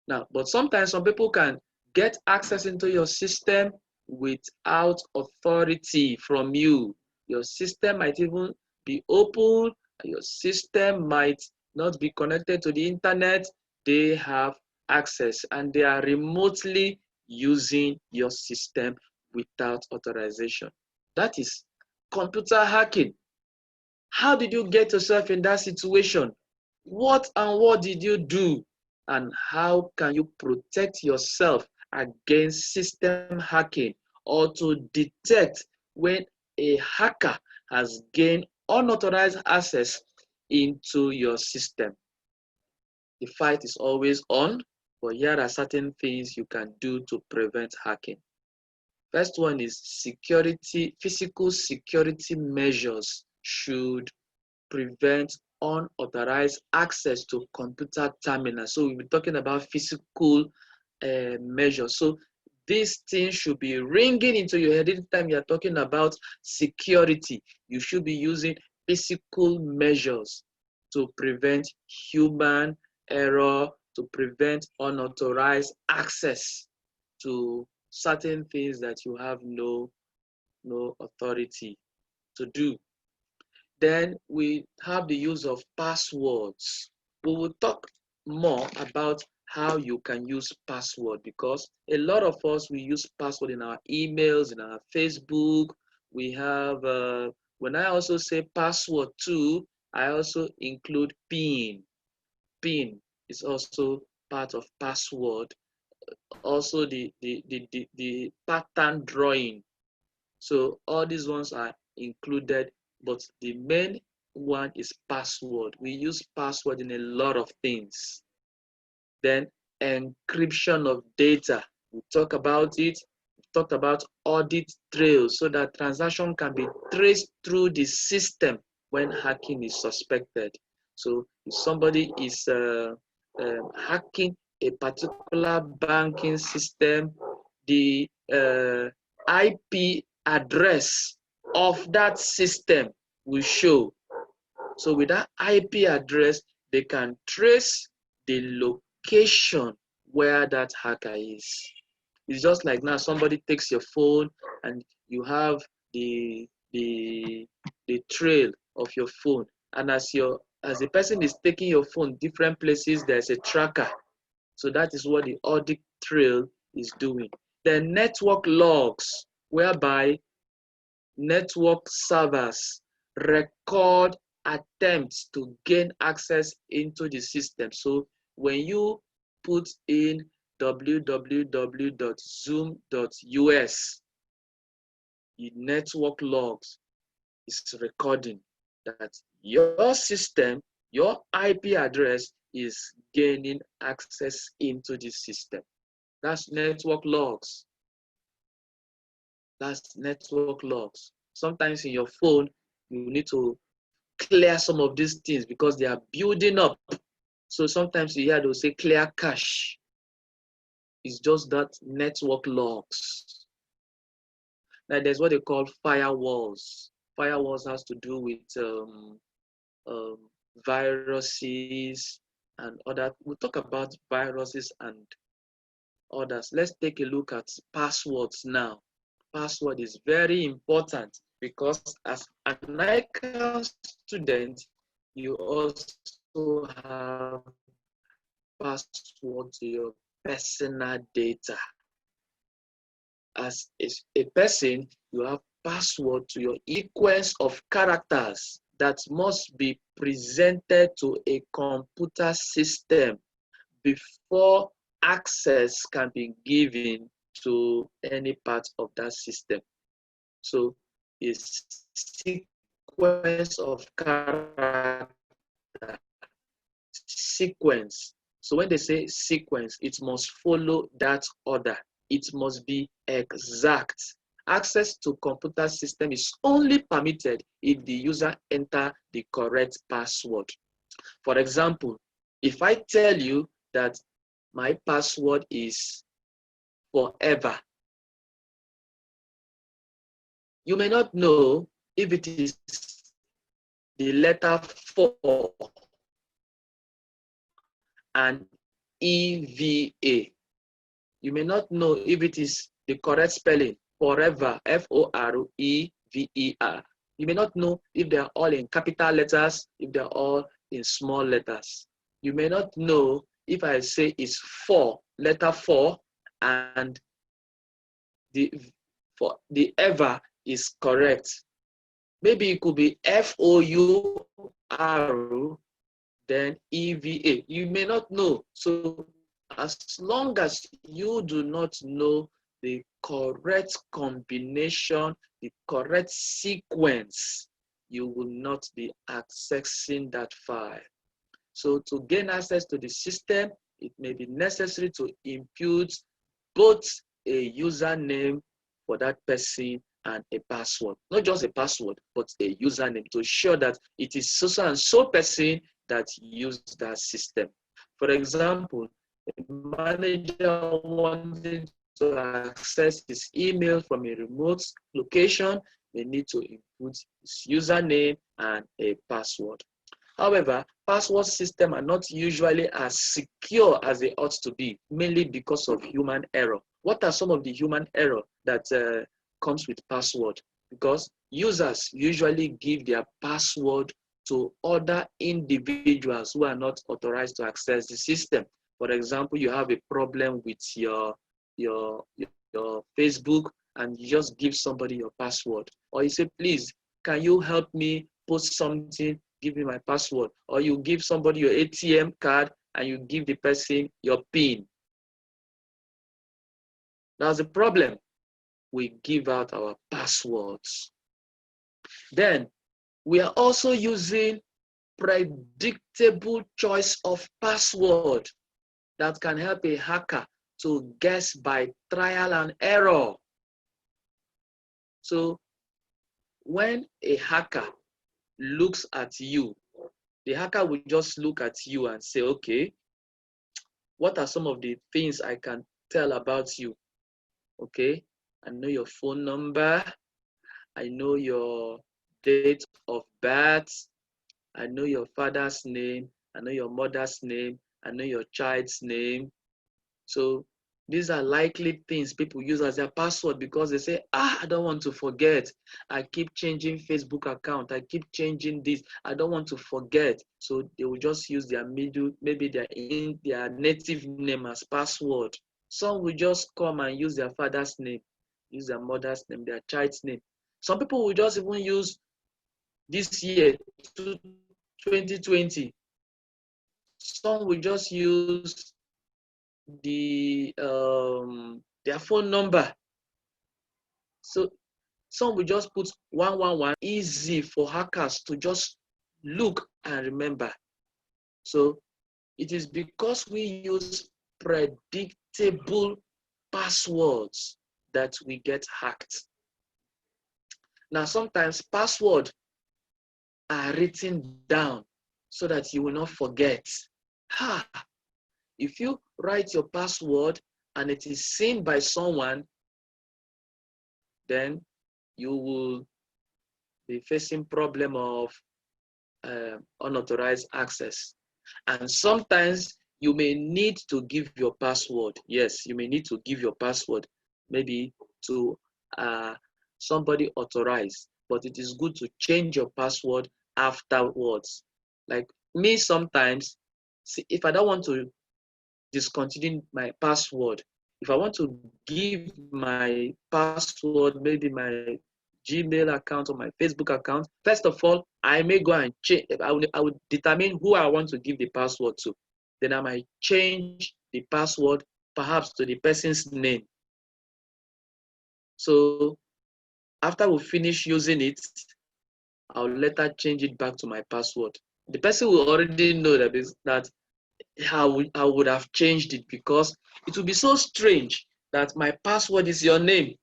Now, but sometimes some people can get access into your system without authority from you. Your system might even be open, your system might not be connected to the internet. They have access and they are remotely using your system without authorization. That is computer hacking. How did you get yourself in that situation? What did you do? And how can you protect yourself against system hacking or to detect when a hacker has gained unauthorized access into your system? The fight is always on, but here are certain things you can do to prevent hacking. First one is security. Physical security measures should prevent unauthorized access to computer terminals. So we'll be talking about physical measures. So this thing should be ringing into your head every time you're talking about security. You should be using physical measures to prevent human error, to prevent unauthorized access to certain things that you have no authority to do. Then we have the use of passwords. We will talk more about how you can use password because a lot of us, we use password in our emails, in our Facebook. We have, when I also say password too, I also include PIN. PIN is also part of password. Also the pattern drawing. So all these ones are included, but the main one is password. We use password in a lot of things. Then encryption of data. We talk about it. We talked about audit trails so that transaction can be traced through the system when hacking is suspected. So if somebody is hacking a particular banking system, the IP address of that system will show. So with that IP address, they can trace the location where that hacker is. It's just like now somebody takes your phone and you have the trail of your phone, and as the person is taking your phone different places, there's a tracker. So that is what the audit trail is doing. Then network logs, whereby network servers record attempts to gain access into the system. So when you put in www.zoom.us, the network logs is recording that your system, your IP address is gaining access into the system. That's network logs. That's network logs. Sometimes in your phone, you need to clear some of these things because they are building up. So sometimes you hear they'll say clear cache. It's just that network logs. Now there's what they call firewalls. Firewalls has to do with viruses and other. We'll talk about viruses and others. Let's take a look at passwords now. Password is very important because as an ICANN student, you also have password to your personal data. As a person, you have password to your sequence of characters that must be presented to a computer system before access can be given to any part of that system. So it's sequence of character, sequence. So when they say sequence, it must follow that order. It must be exact. Access to computer system is only permitted if the user enter the correct password. For example, if I tell you that my password is forever, you may not know if it is the letter 4 and EVA. You may not know if it is the correct spelling, forever, FOREVER. You may not know if they are all in capital letters, if they are all in small letters. You may not know if I say it's 4, letter 4, and the ever is correct. Maybe it could be FOUR, then EVA. You may not know. So as long as you do not know the correct combination, the correct sequence, you will not be accessing that file. So to gain access to the system, it may be necessary to impute both a username for that person and a password. Not just a password, but a username to show that it is so and so person that used that system. For example, a manager wanting to access his email from a remote location, they need to input his username and a password. However, password systems are not usually as secure as they ought to be, mainly because of human error. What are some of the human error that comes with password? Because users usually give their password to other individuals who are not authorized to access the system. For example, you have a problem with your Facebook and you just give somebody your password. Or you say, please, can you help me post something give me my password. Or you give somebody your ATM card and you give the person your PIN. That's the problem. We give out our passwords. Then we are also using predictable choice of password that can help a hacker to guess by trial and error. So when a hacker looks at you, the hacker will just look at you and say, okay, what are some of the things I can tell about you? Okay, I know your phone number, I know your date of birth, I know your father's name, I know your mother's name, I know your child's name. So these are likely things people use as their password because they say, I don't want to forget. I keep changing Facebook account. I keep changing this. I don't want to forget. So they will just use their maybe their native name as password. Some will just come and use their father's name, use their mother's name, their child's name. Some people will just even use this year, 2020. Some will just use their phone number. So some will just put 111, easy for hackers to just look and remember. So it is because we use predictable passwords that we get hacked. Now sometimes passwords are written down so that you will not forget. If you write your password and it is seen by someone, then you will be facing problem of unauthorized access. And sometimes you may need to give your password. Yes, you may need to give your password, maybe to somebody authorized, but it is good to change your password afterwards. Like me, sometimes, if I don't want to discontinue my password, if I want to give my password, maybe my Gmail account or my Facebook account, first of all, I may go and change. I would determine who I want to give the password to. Then I might change the password perhaps to the person's name. So after we finish using it, I'll later change it back to my password. The person will already know that I would have changed it, because it would be so strange that my password is your name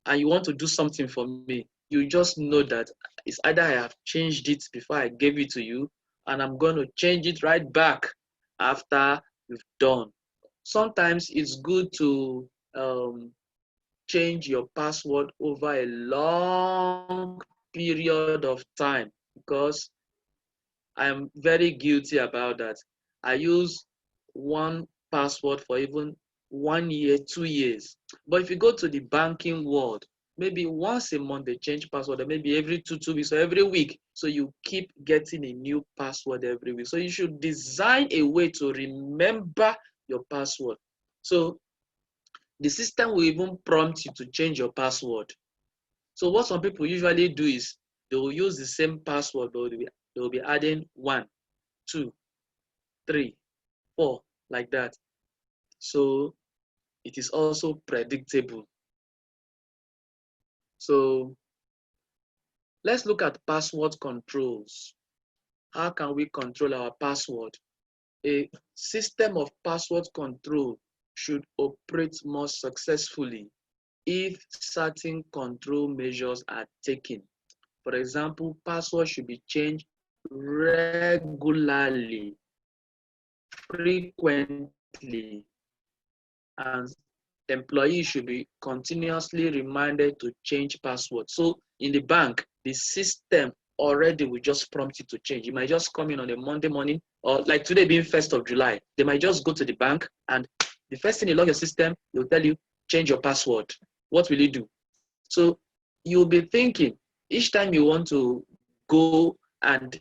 and you want to do something for me. You just know that it's either I have changed it before I gave it to you, and I'm going to change it right back after you've done. Sometimes it's good to change your password over a long period of time, because I'm very guilty about that. I use one password for even 1 year, 2 years. But if you go to the banking world, maybe once a month they change password, or maybe every two weeks or every week. So you keep getting a new password every week. So you should design a way to remember your password. So the system will even prompt you to change your password. So what some people usually do is they will use the same password, but they will be adding 1, 2, 3, 4, like that. So it is also predictable. So let's look at password controls. How can we control our password? A system of password control should operate more successfully if certain control measures are taken. For example, passwords should be changed regularly, frequently, and employees should be continuously reminded to change passwords. So in the bank, the system already will just prompt you to change. You might just come in on a Monday morning, or like today being 1st of July, they might just go to the bank, and the first thing you log your system, they'll tell you, change your password. What will you do? So you'll be thinking, each time you want to go and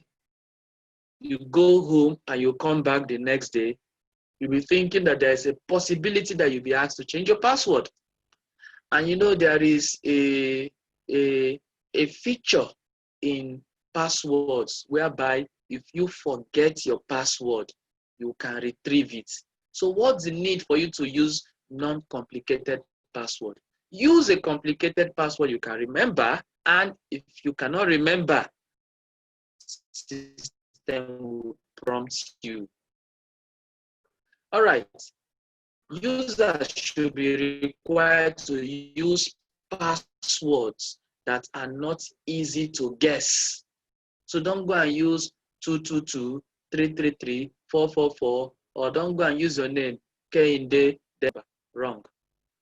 you go home and you come back the next day, you'll be thinking that there's a possibility that you'll be asked to change your password. And you know, there is a feature in passwords whereby if you forget your password, you can retrieve it. So what's the need for you to use non-complicated password? Use a complicated password you can remember, and if you cannot remember, system will prompt you. All right. Users should be required to use passwords that are not easy to guess. So don't go and use 222, 333, 444, or don't go and use your name, Kehinde Deba. Wrong.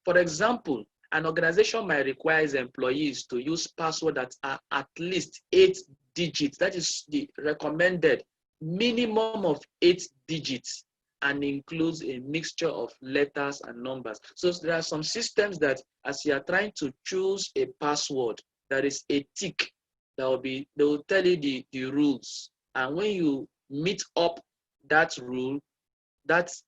For example, an organization might require its employees to use passwords that are at least 8 digits. That is the recommended minimum of 8 digits, and includes a mixture of letters and numbers. So there are some systems that as you are trying to choose a password, there is a tick they will tell you the rules. And when you meet up that rule, that's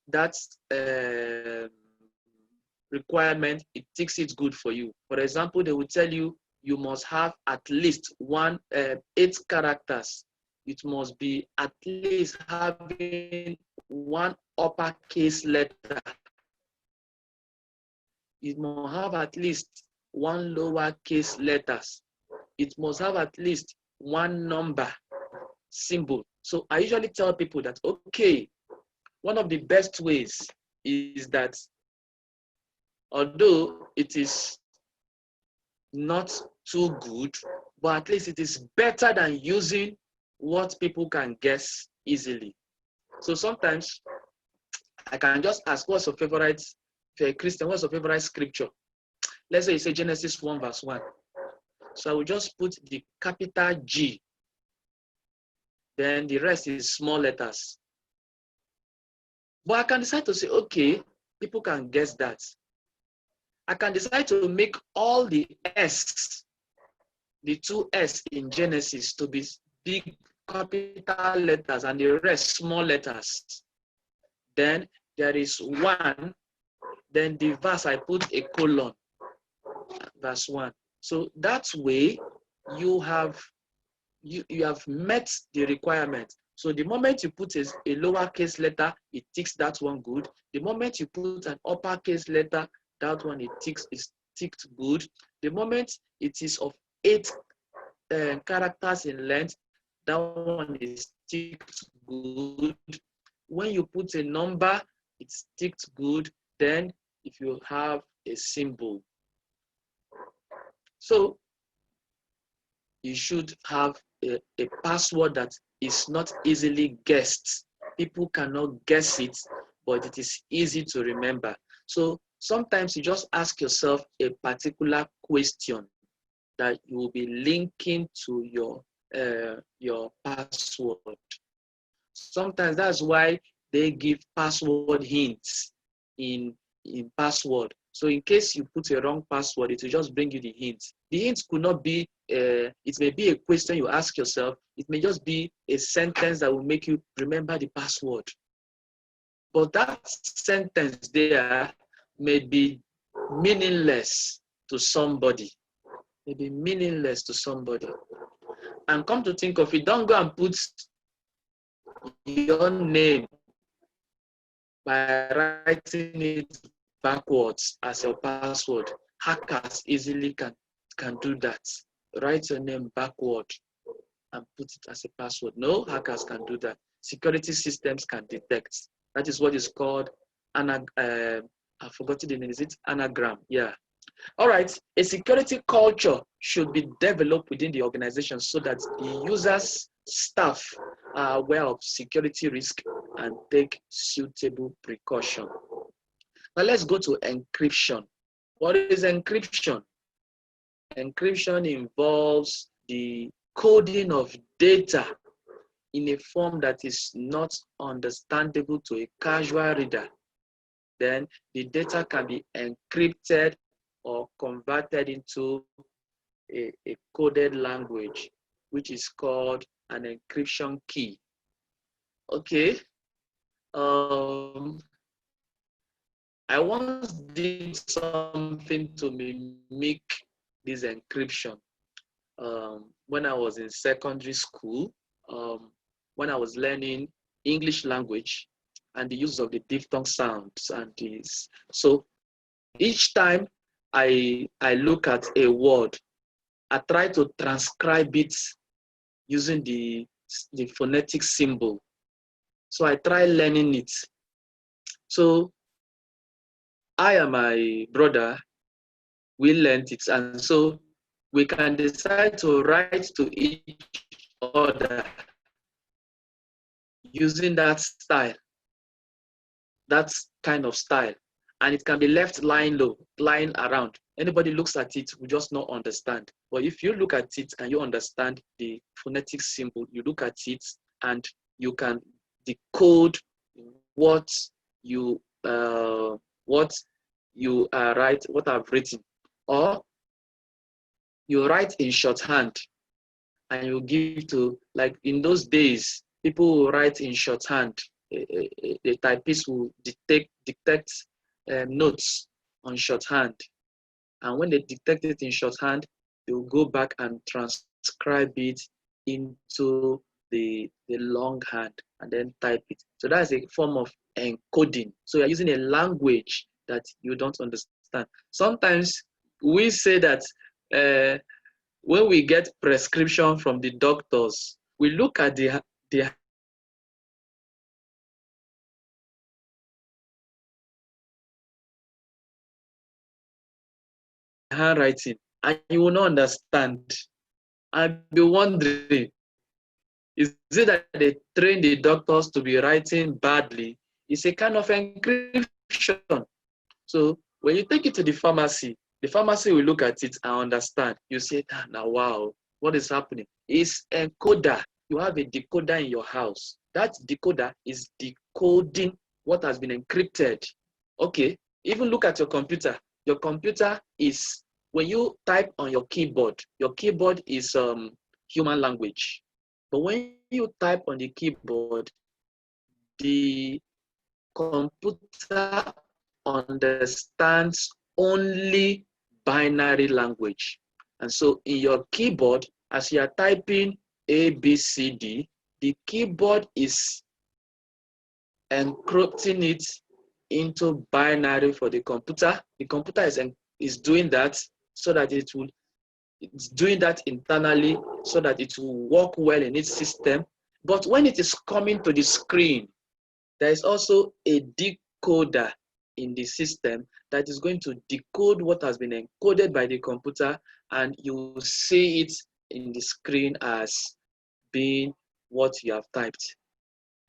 requirement, it ticks it good for you. For example, they will tell you you must have at least 8 characters. It must be at least having one uppercase letter. It must have at least one lowercase letters. It must have at least one number symbol. So I usually tell people that, okay, one of the best ways is that although it is not too good, but at least it is better than using what people can guess easily. So sometimes I can just ask, what's your favorite, if you're a Christian, what's your favorite scripture? Let's say you say Genesis 1 verse 1. So I will just put the capital G. Then the rest is small letters. But I can decide to say, okay, people can guess that. I can decide to make all the S, the 2 S in Genesis, to be big capital letters and the rest small letters. Then there is 1, then the verse I put a colon, verse 1. So that way you have met the requirement. So the moment you put a lowercase letter, it ticks that one good. The moment you put an uppercase letter, that one is ticked good. The moment it is of 8 characters in length, that one is ticked good. When you put a number, it's ticked good. Then if you have a symbol. So you should have a password that is not easily guessed. People cannot guess it, but it is easy to remember. So sometimes you just ask yourself a particular question that you will be linking to your password. Sometimes that's why they give password hints in password. So in case you put a wrong password, it will just bring you the hints. The hints could not be, it may be a question you ask yourself. It may just be a sentence that will make you remember the password. But that sentence there may be meaningless to somebody. May be meaningless to somebody. And come to think of it, don't go and put your name by writing it backwards as your password. Hackers easily can do that. Write your name backward and put it as a password. No, hackers can do that. Security systems can detect. That is what is called I forgot the name. Is it anagram? Yeah. All right. A security culture should be developed within the organization so that the users, staff are aware of security risk and take suitable precaution. Now let's go to encryption. What is encryption? Encryption involves the coding of data in a form that is not understandable to a casual reader. Then the data can be encrypted or converted into a coded language, which is called an encryption key. Okay. I once did something to mimic this encryption. when I was in secondary school, when I was learning English language and the use of the diphthong sounds and this. So each time I look at a word, I try to transcribe it using the phonetic symbol. So I try learning it. So I and my brother, we learned it. And so we can decide to write to each other using that style, that kind of style. And it can be left lying low, lying around. Anybody looks at it will just not understand. But if you look at it and you understand the phonetic symbol, you look at it and you can decode what you are what I've written. Or you write in shorthand and you give to, like in those days, people will write in shorthand. The typist will detect notes on shorthand. And when they detect it in shorthand, they will go back and transcribe it into the longhand and then type it. So that's a form of encoding. So you're using a language that you don't understand. Sometimes we say that when we get prescription from the doctors, we look at the handwriting and you will not understand. I'll be wondering, is it that they train the doctors to be writing badly? It's a kind of encryption. So when you take it to the pharmacy will look at it and understand. You say, now wow, what is happening? It's encoder. You have a decoder in your house. That decoder is decoding what has been encrypted. Okay, even look at your computer. Your computer is, when you type on your keyboard is human language. But when you type on the keyboard, the computer understands only binary language. And so in your keyboard, as you are typing A, B, C, D, the keyboard is encrypting it into binary for the computer. The computer is doing that so that it's doing that internally so that it will work well in its system. But when it is coming to the screen, there is also a decoder in the system that is going to decode what has been encoded by the computer, and you see it in the screen as being what you have typed.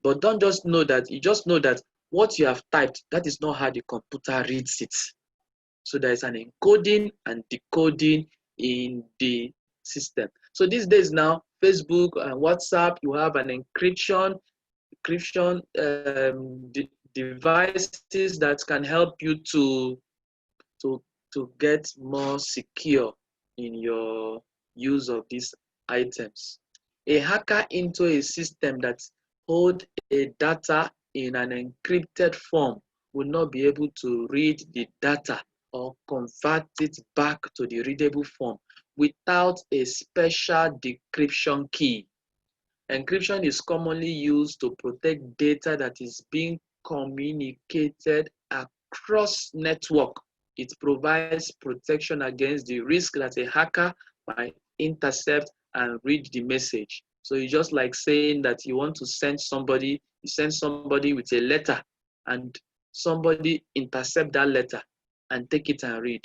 But don't just know that, you just know that what you have typed, that is not how the computer reads it. So there is an encoding and decoding in the system. So these days now, Facebook and WhatsApp, you have an encryption devices that can help you to get more secure in your use of these items. A hacker into a system that holds a data in an encrypted form will not be able to read the data or convert it back to the readable form without a special decryption key. Encryption is commonly used to protect data that is being communicated across network. It provides protection against the risk that a hacker might intercept and read the message. So it's just like saying that you want to send somebody, you send somebody with a letter and somebody intercept that letter and take it and read.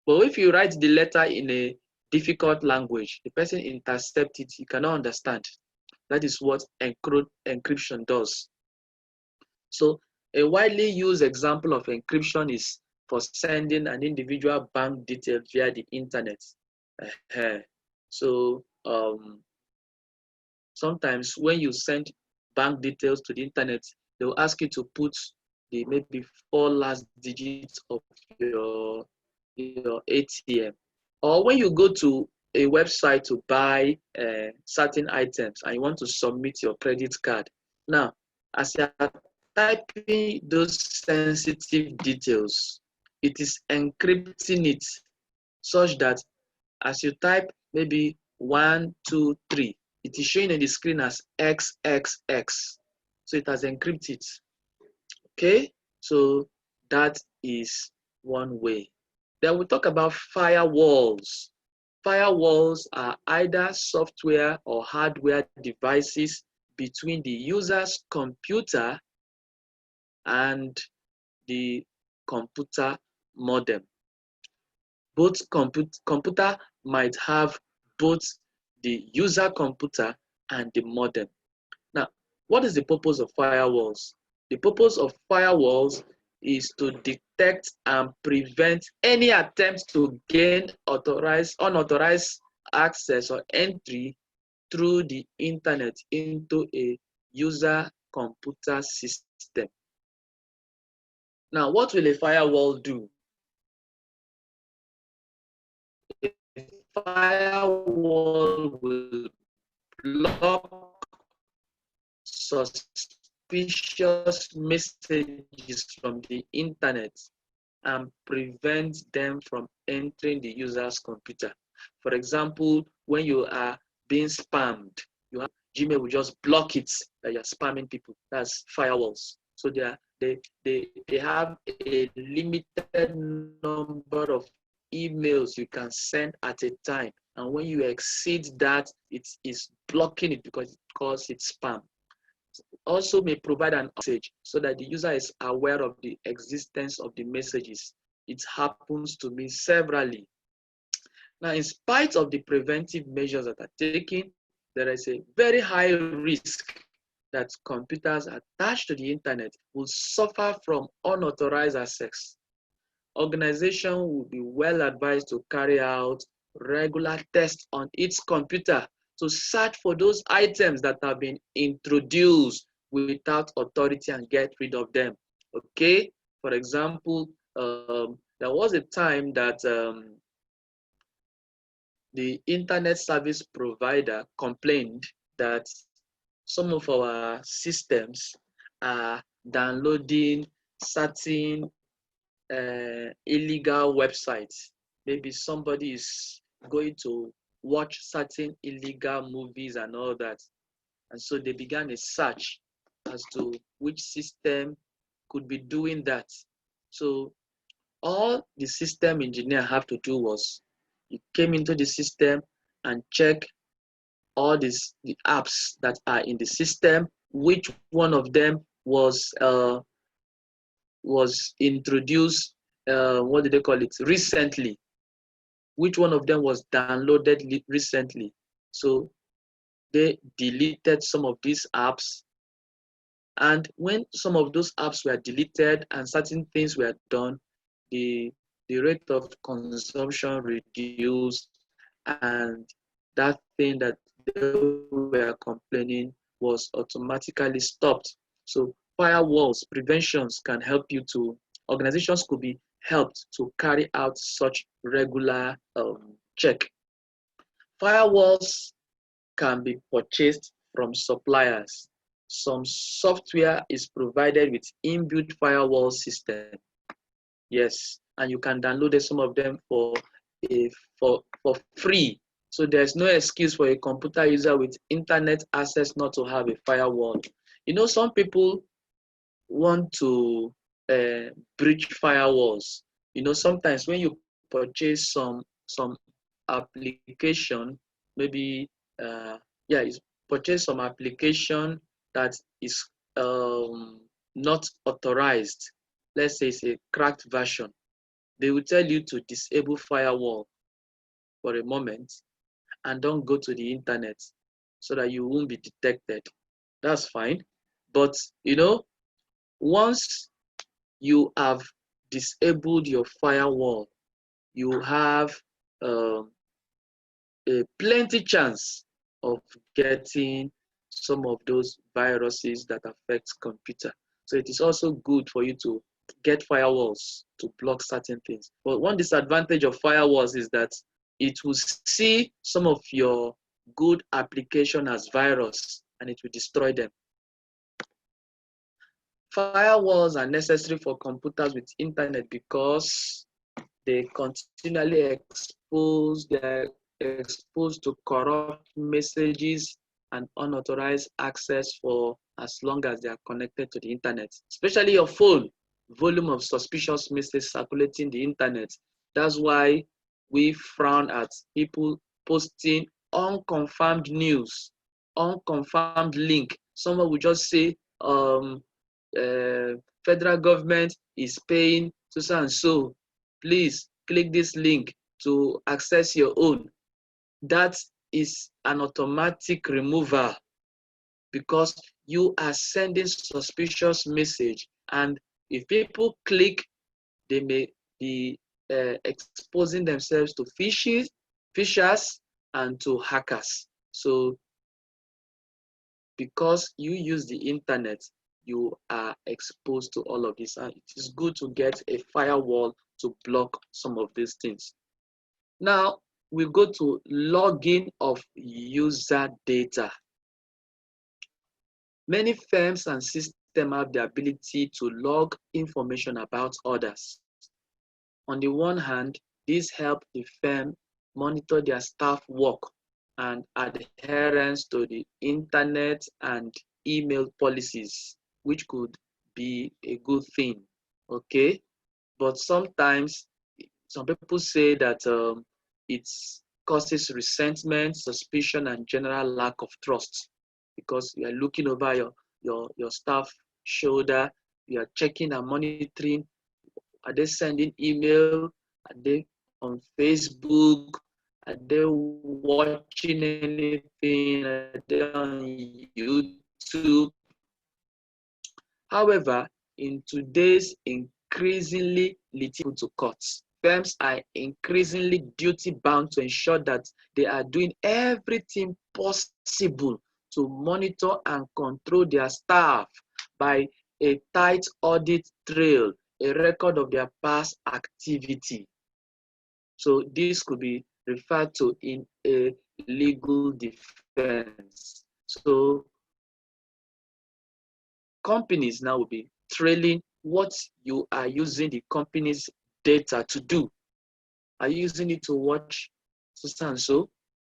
But if you write the letter in a difficult language, the person intercepts it, you cannot understand. That is what encryption does. So a widely used example of encryption is for sending an individual bank detail via the internet. So sometimes when you send bank details to the internet, they will ask you to put the maybe 4 last digits of your ATM. Or when you go to a website to buy certain items and you want to submit your credit card. Now, as you are typing those sensitive details, it is encrypting it such that as you type maybe 1, 2, 3. It is showing on the screen as XXX. So it has encrypted. Okay, so that is one way. Then we talk about firewalls. Firewalls are either software or hardware devices between the user's computer and the computer modem. Both computer might have both the user computer and the modem. Now, what is the purpose of firewalls? The purpose of firewalls is to detect and prevent any attempts to gain unauthorized access or entry through the internet into a user computer system. Now, what will a firewall do? A firewall will block suspicious messages from the internet and prevent them from entering the user's computer. For example, when you are being spammed, Gmail will just block it that you're spamming people. That's firewalls. So they have a limited number of emails you can send at a time. And when you exceed that, it is blocking it because it's spam. Also may provide an message so that the user is aware of the existence of the messages. It happens to me severally. Now, in spite of the preventive measures that are taken, there is a very high risk that computers attached to the internet will suffer from unauthorized access. Organization would be well advised to carry out regular tests on its computer to search for those items that have been introduced without authority and get rid of them. Okay, for example, there was a time that the internet service provider complained that some of our systems are downloading certain illegal websites. Maybe somebody is going to watch certain illegal movies and all that. And so they began a search as to which system could be doing that. So all the system engineer have to do was he came into the system and check all the apps that are in the system, which one of them was introduced, what did they call it, recently, which one of them was downloaded recently. So they deleted some of these apps. And when some of those apps were deleted and certain things were done, the rate of consumption reduced, and that thing that they were complaining was automatically stopped. So firewalls, preventions can help you to, organizations could be helped to carry out such regular check. Firewalls can be purchased from suppliers. Some software is provided with inbuilt firewall system. Yes, and you can download some of them for free. So there's no excuse for a computer user with internet access not to have a firewall. You know, some people want to breach firewalls. You know, sometimes when you purchase some application, maybe you purchase some application that is not authorized. Let's say it's a cracked version. They will tell you to disable firewall for a moment and don't go to the internet so that you won't be detected. That's fine. But you know, once you have disabled your firewall, you have a plenty chance of getting some of those viruses that affect computer. So it is also good for you to get firewalls to block certain things. But one disadvantage of firewalls is that it will see some of your good application as virus and it will destroy them. Firewalls are necessary for computers with internet because they continually expose their exposed to corrupt messages and unauthorized access for as long as they are connected to the internet, especially your phone. Volume of suspicious messages circulating the internet. That's why we frown at people posting unconfirmed news, unconfirmed link. Someone will just say, federal government is paying so and so. Please click this link to access your own. That is an automatic removal because you are sending suspicious message, and if people click, they may be exposing themselves to phishers and to hackers. So because you use the internet, you are exposed to all of this, and it is good to get a firewall to block some of these things. Now we go to logging of user data. Many firms and systems have the ability to log information about others. On the one hand, this helps the firm monitor their staff work and adherence to the internet and email policies, which could be a good thing, okay? But sometimes some people say that it causes resentment, suspicion, and general lack of trust because you are looking over your staff shoulder, you are checking and monitoring. Are they sending email? Are they on Facebook? Are they watching anything? Are they on YouTube? However, in today's increasingly litigious to courts, firms are increasingly duty-bound to ensure that they are doing everything possible to monitor and control their staff by a tight audit trail, a record of their past activity. So this could be referred to in a legal defense. So companies now will be trailing what you are using the company's data to do. Are you using it to watch so and so?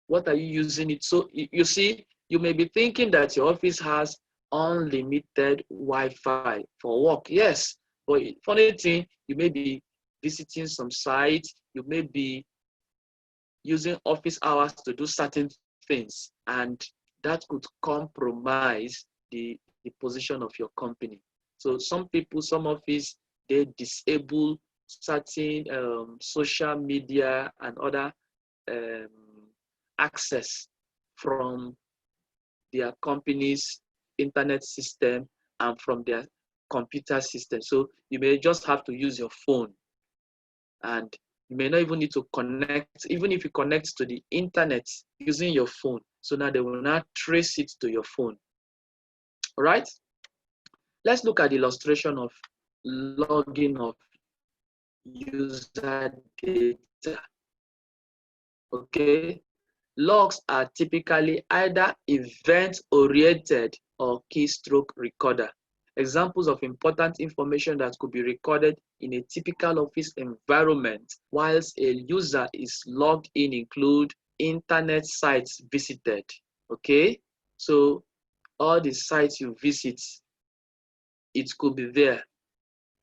What are you using it? So you see, you may be thinking that your office has unlimited Wi-Fi for work. Yes, but funny thing, you may be visiting some sites, you may be using office hours to do certain things, and that could compromise the position of your company. So some people, some office, they disable certain social media and other access from their company's internet system and from their computer system. So you may just have to use your phone, and you may not even need to connect, even if you connect to the internet using your phone. So now they will not trace it to your phone. All right. Let's look at the illustration of logging of user data. Okay. Logs are typically either event-oriented or keystroke recorder. Examples of important information that could be recorded in a typical office environment whilst a user is logged in include internet sites visited. Okay, so all the sites you visit, it could be there,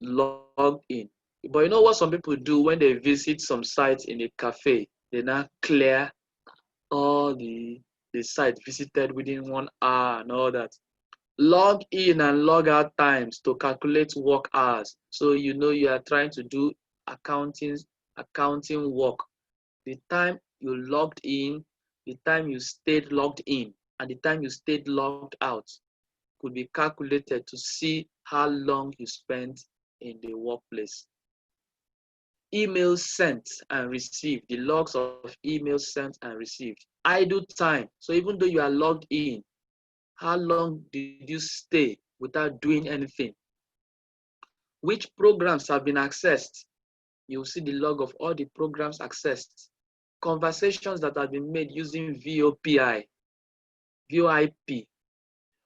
logged in. But you know what some people do when they visit some sites in a cafe? They now clear all the site visited within 1 hour and all that. Log in and log out times to calculate work hours. So you know you are trying to do accounting work. The time you logged in, the time you stayed logged in, and the time you stayed logged out could be calculated to see how long you spent in the workplace. Emails sent and received, the logs of emails sent and received. Idle time. So even though you are logged in, how long did you stay without doing anything? Which programs have been accessed? You'll see the log of all the programs accessed. Conversations that have been made using VoIP.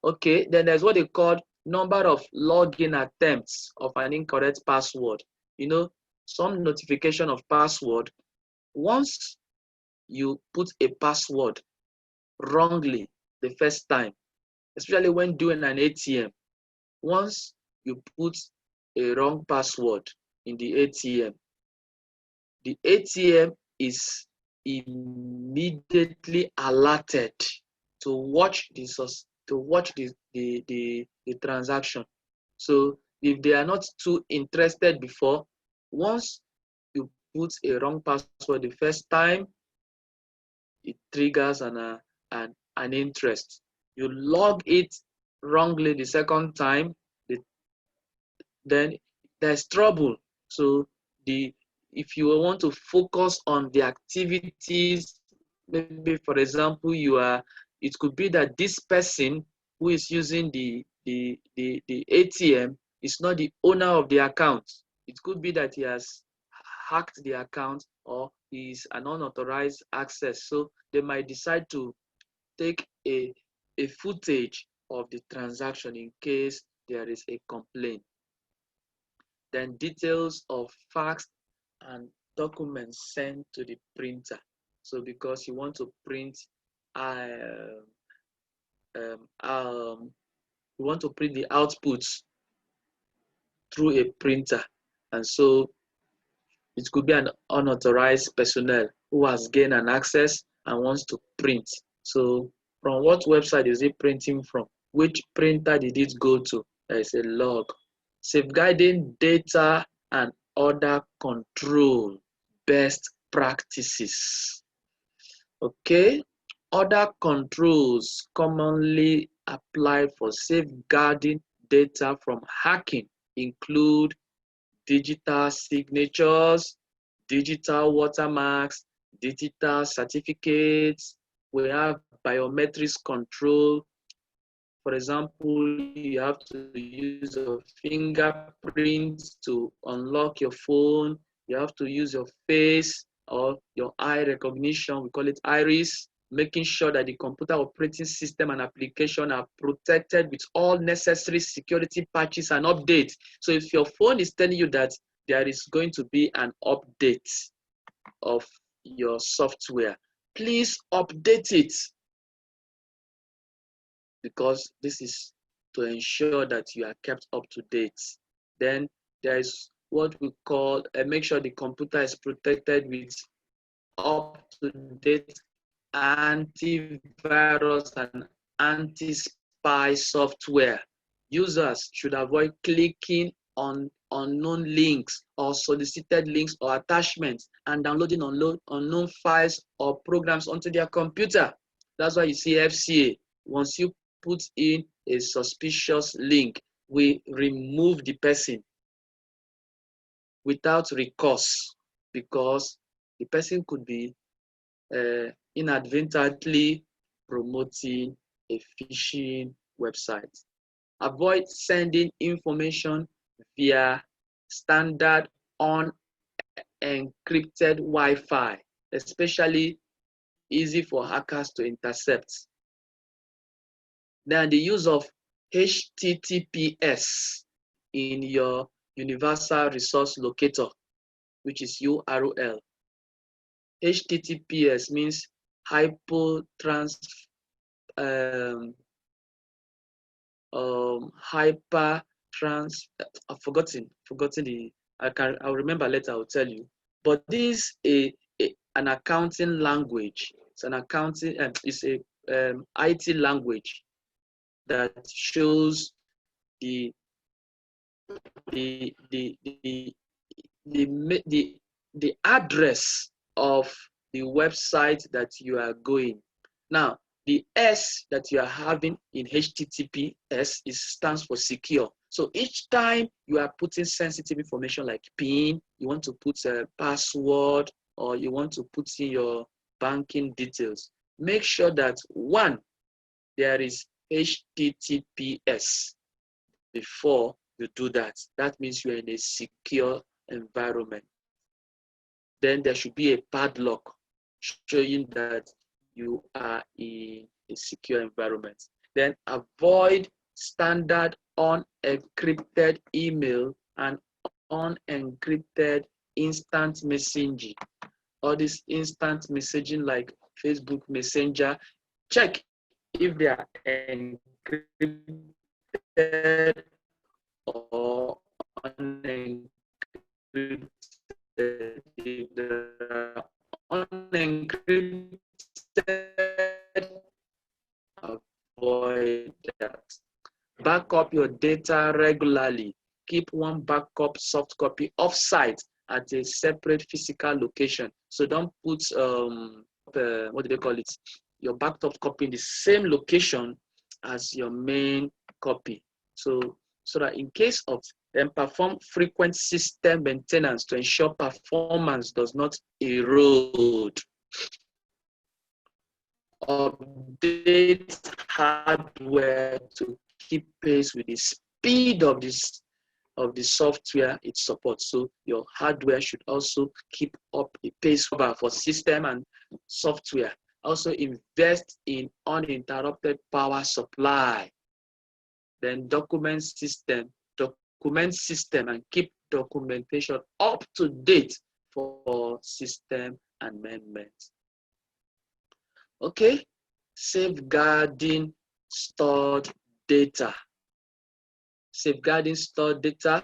Okay, then there's what they call number of login attempts of an incorrect password. You know, some notification of password. Once you put a password wrongly the first time, especially when doing an ATM. Once you put a wrong password in the ATM is immediately alerted to watch the transaction. So if they are not too interested before, once you put a wrong password the first time, it triggers an interest. You log it wrongly the second time, then there's trouble. So if you want to focus on the activities, maybe for example, it could be that this person who is using the ATM is not the owner of the account. It could be that he has hacked the account or is an unauthorized access. So they might decide to take a footage of the transaction in case there is a complaint. Then details of fax and documents sent to the printer. So because you want to print, you want to print the outputs through a printer, and so it could be an unauthorized personnel who has gained an access and wants to print. So from what website is it printing from? Which printer did it go to? There is a log. Safeguarding data and other control best practices. Okay, other controls commonly applied for safeguarding data from hacking include digital signatures, digital watermarks, digital certificates. We have biometrics control. For example, you have to use your fingerprint to unlock your phone. You have to use your face or your eye recognition. We call it iris, making sure that the computer operating system and application are protected with all necessary security patches and updates. So if your phone is telling you that there is going to be an update of your software, please update it, because this is to ensure that you are kept up to date. Then there is what we call make sure the computer is protected with up-to-date antivirus and anti-spy software. Users should avoid clicking on unknown links or solicited links or attachments and downloading unknown files or programs onto their computer. That's why you see FCA. Once you put in a suspicious link, we remove the person without recourse, because the person could be inadvertently promoting a phishing website. Avoid sending information via standard unencrypted Wi-Fi, especially easy for hackers to intercept. Then the use of HTTPS in your Universal Resource Locator, which is URL. HTTPS means I've forgotten I'll remember later, I'll tell you. But this is an accounting language. It's an accounting, it's a IT language that shows the address of the website that you are going. Now, the S that you are having in HTTPS stands for secure. So each time you are putting sensitive information like PIN, you want to put a password, or you want to put in your banking details, make sure that one, there is HTTPS before you do that. That means you're in a secure environment. Then there should be a padlock showing that you are in a secure environment. Then avoid standard unencrypted email and unencrypted instant messaging. all this instant messaging like Facebook Messenger, check if they are encrypted or unencrypted. If they are unencrypted, avoid that. Back up your data regularly. Keep one backup soft copy offsite at a separate physical location. So don't put what do they call it? Your backup copy in the same location as your main copy. So that in case of then perform frequent system maintenance to ensure performance does not erode. Update hardware to keep pace with the speed of the software it supports. So your hardware should also keep up a pace for system and software. Also invest in uninterrupted power supply. Then document system and keep documentation up to date for system amendments. Okay, safeguarding stored data. Safeguarding stored data.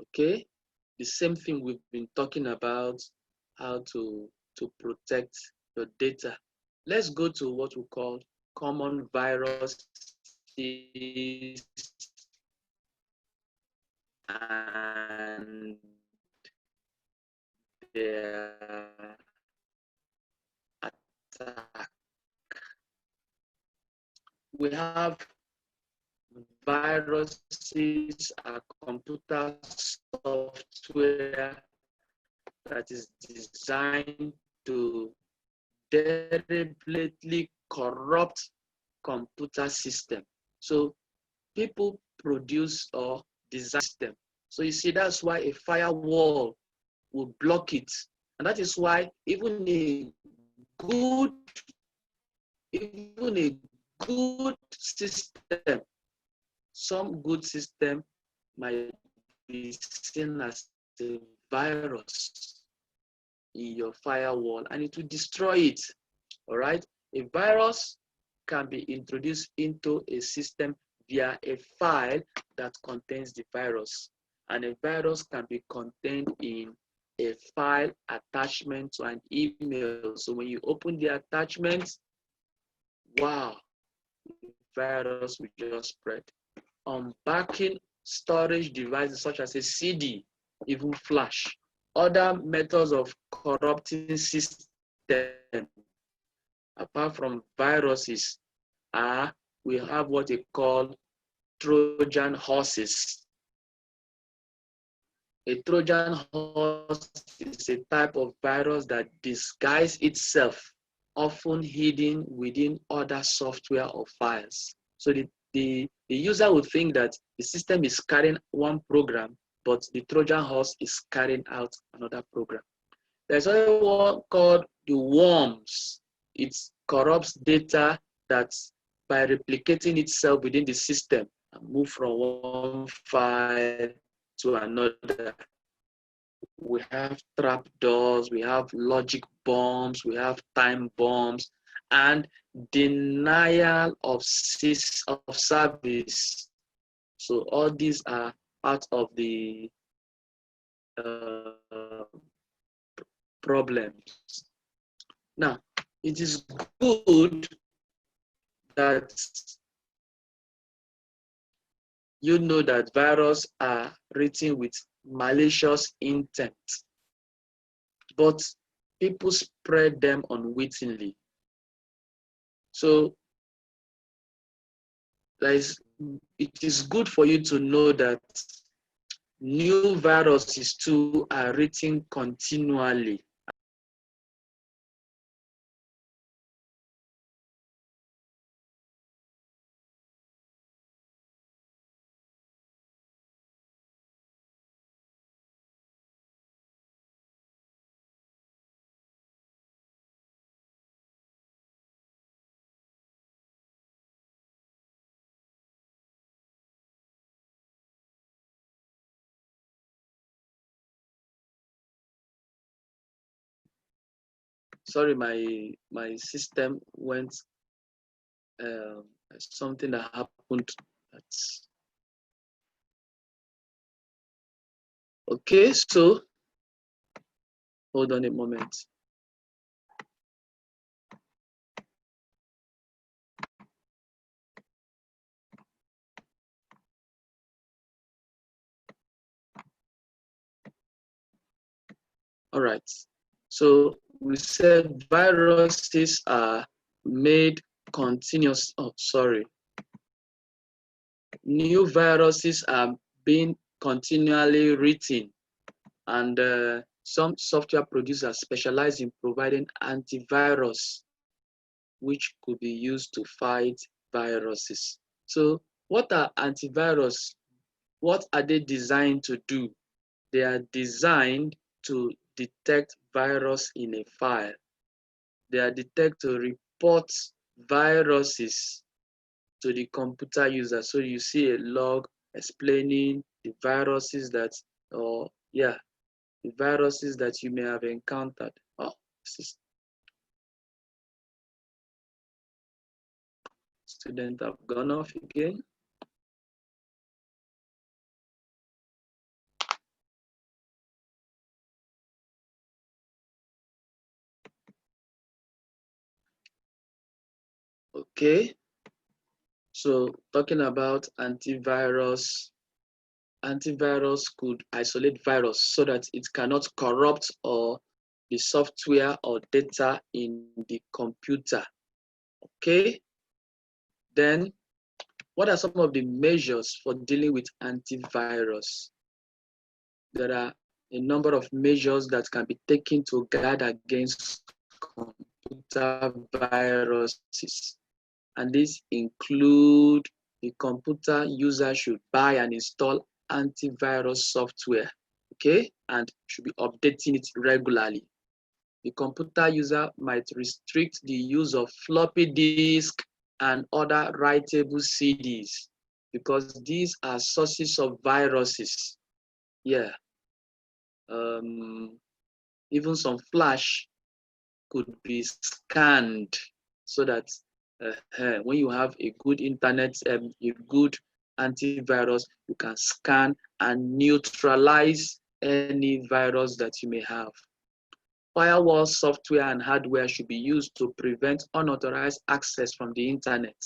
Okay, the same thing we've been talking about, how to protect your data. Let's go to what we call common viruses and their attack. We have viruses are computer software that is designed to deliberately corrupt computer system. So people produce or design system. So you see, that's why a firewall will block it. And that is why even a good system, some good system might be seen as a virus in your firewall and it will destroy it. All right. A virus can be introduced into a system via a file that contains the virus. And a virus can be contained in a file attachment to an email. So when you open the attachment, wow, the virus will just spread. Unpacking storage devices such as a CD, even flash. Other methods of corrupting systems apart from viruses we have what they call Trojan horses. A Trojan horse is a type of virus that disguises itself, often hidden within other software or files. So the user will think that the system is carrying one program, but the Trojan horse is carrying out another program. There's another one called the worms. It corrupts data that by replicating itself within the system and move from one file to another. We have trapdoors, we have logic bombs, we have time bombs, and denial of service. So all these are part of the problems. Now, it is good that you know that viruses are written with malicious intent, but people spread them unwittingly. So it is good for you to know that new viruses too are written continually. Sorry, my system went something that happened. That's okay. So hold on a moment. All right. So we said viruses are made continuous. Oh, sorry. New viruses are being continually written, and some software producers specialize in providing antivirus, which could be used to fight viruses. So what are antivirus? What are they designed to do? They are designed to detect virus in a file. They are detected to report viruses to the computer user. So you see a log explaining the viruses that, or yeah, the viruses that you may have encountered. Oh, student have gone off again. Okay, so talking about antivirus, antivirus could isolate virus so that it cannot corrupt or the software or data in the computer. Okay, then what are some of the measures for dealing with antivirus? There are a number of measures that can be taken to guard against computer viruses. And these include the computer user should buy and install antivirus software, okay? And should be updating it regularly. The computer user might restrict the use of floppy disk and other writable CDs because these are sources of viruses. Yeah. Even some flash could be scanned so that when you have a good internet, a good antivirus, you can scan and neutralize any virus that you may have. Firewall software and hardware should be used to prevent unauthorized access from the internet.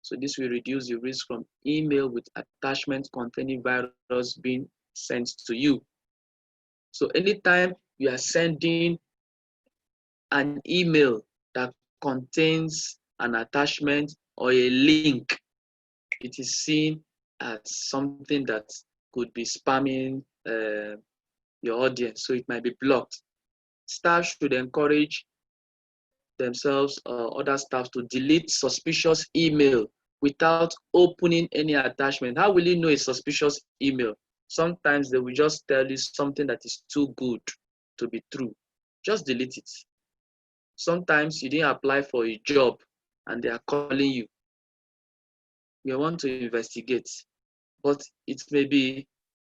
So this will reduce the risk from email with attachments containing virus being sent to you. So anytime you are sending an email that contains an attachment or a link, it is seen as something that could be spamming your audience, so it might be blocked. Staff should encourage themselves or other staff to delete suspicious email without opening any attachment. How will you know a suspicious email? Sometimes they will just tell you something that is too good to be true. Just delete it. Sometimes you didn't apply for a job and they are calling you. You want to investigate, but it may be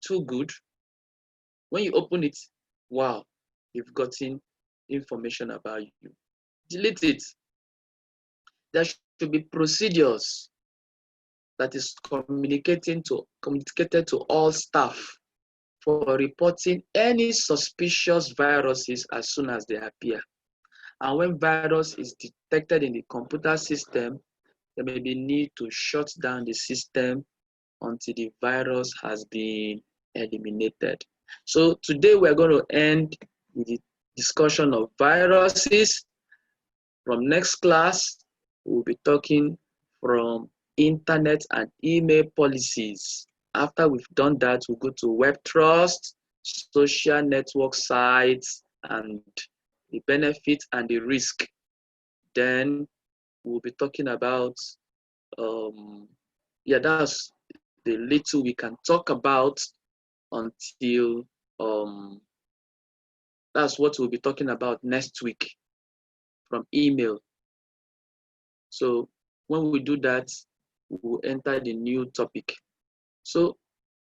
too good. When you open it, wow, you've gotten information about you. Delete it. There should be procedures that is communicated to all staff for reporting any suspicious viruses as soon as they appear. And when virus is detected in the computer system, there may be need to shut down the system until the virus has been eliminated. So today we're going to end with the discussion of viruses. From next class, we'll be talking from internet and email policies. After we've done that, we'll go to web trust, social network sites, and the benefit and the risk. Then we'll be talking about, that's the little we can talk about until, that's what we'll be talking about next week from email. So when we do that, we'll enter the new topic. So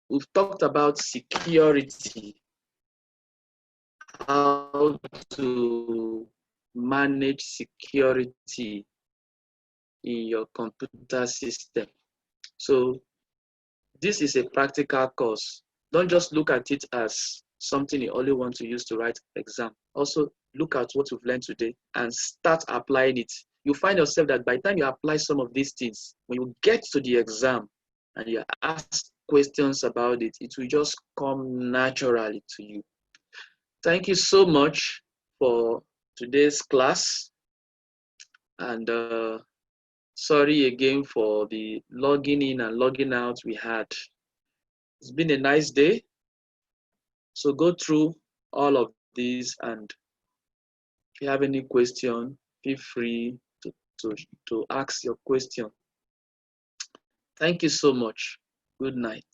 we've talked about security, how to manage security in your computer system. So this is a practical course. Don't just look at it as something you only want to use to write exam. Also look at what you've learned today and start applying it. You find yourself that by the time you apply some of these things, when you get to the exam and you ask questions about it, it will just come naturally to you. Thank you so much for today's class, and sorry again for the logging in and logging out we had. It's been a nice day. So go through all of these, and if you have any question, feel free to ask your question. Thank you so much. Good night.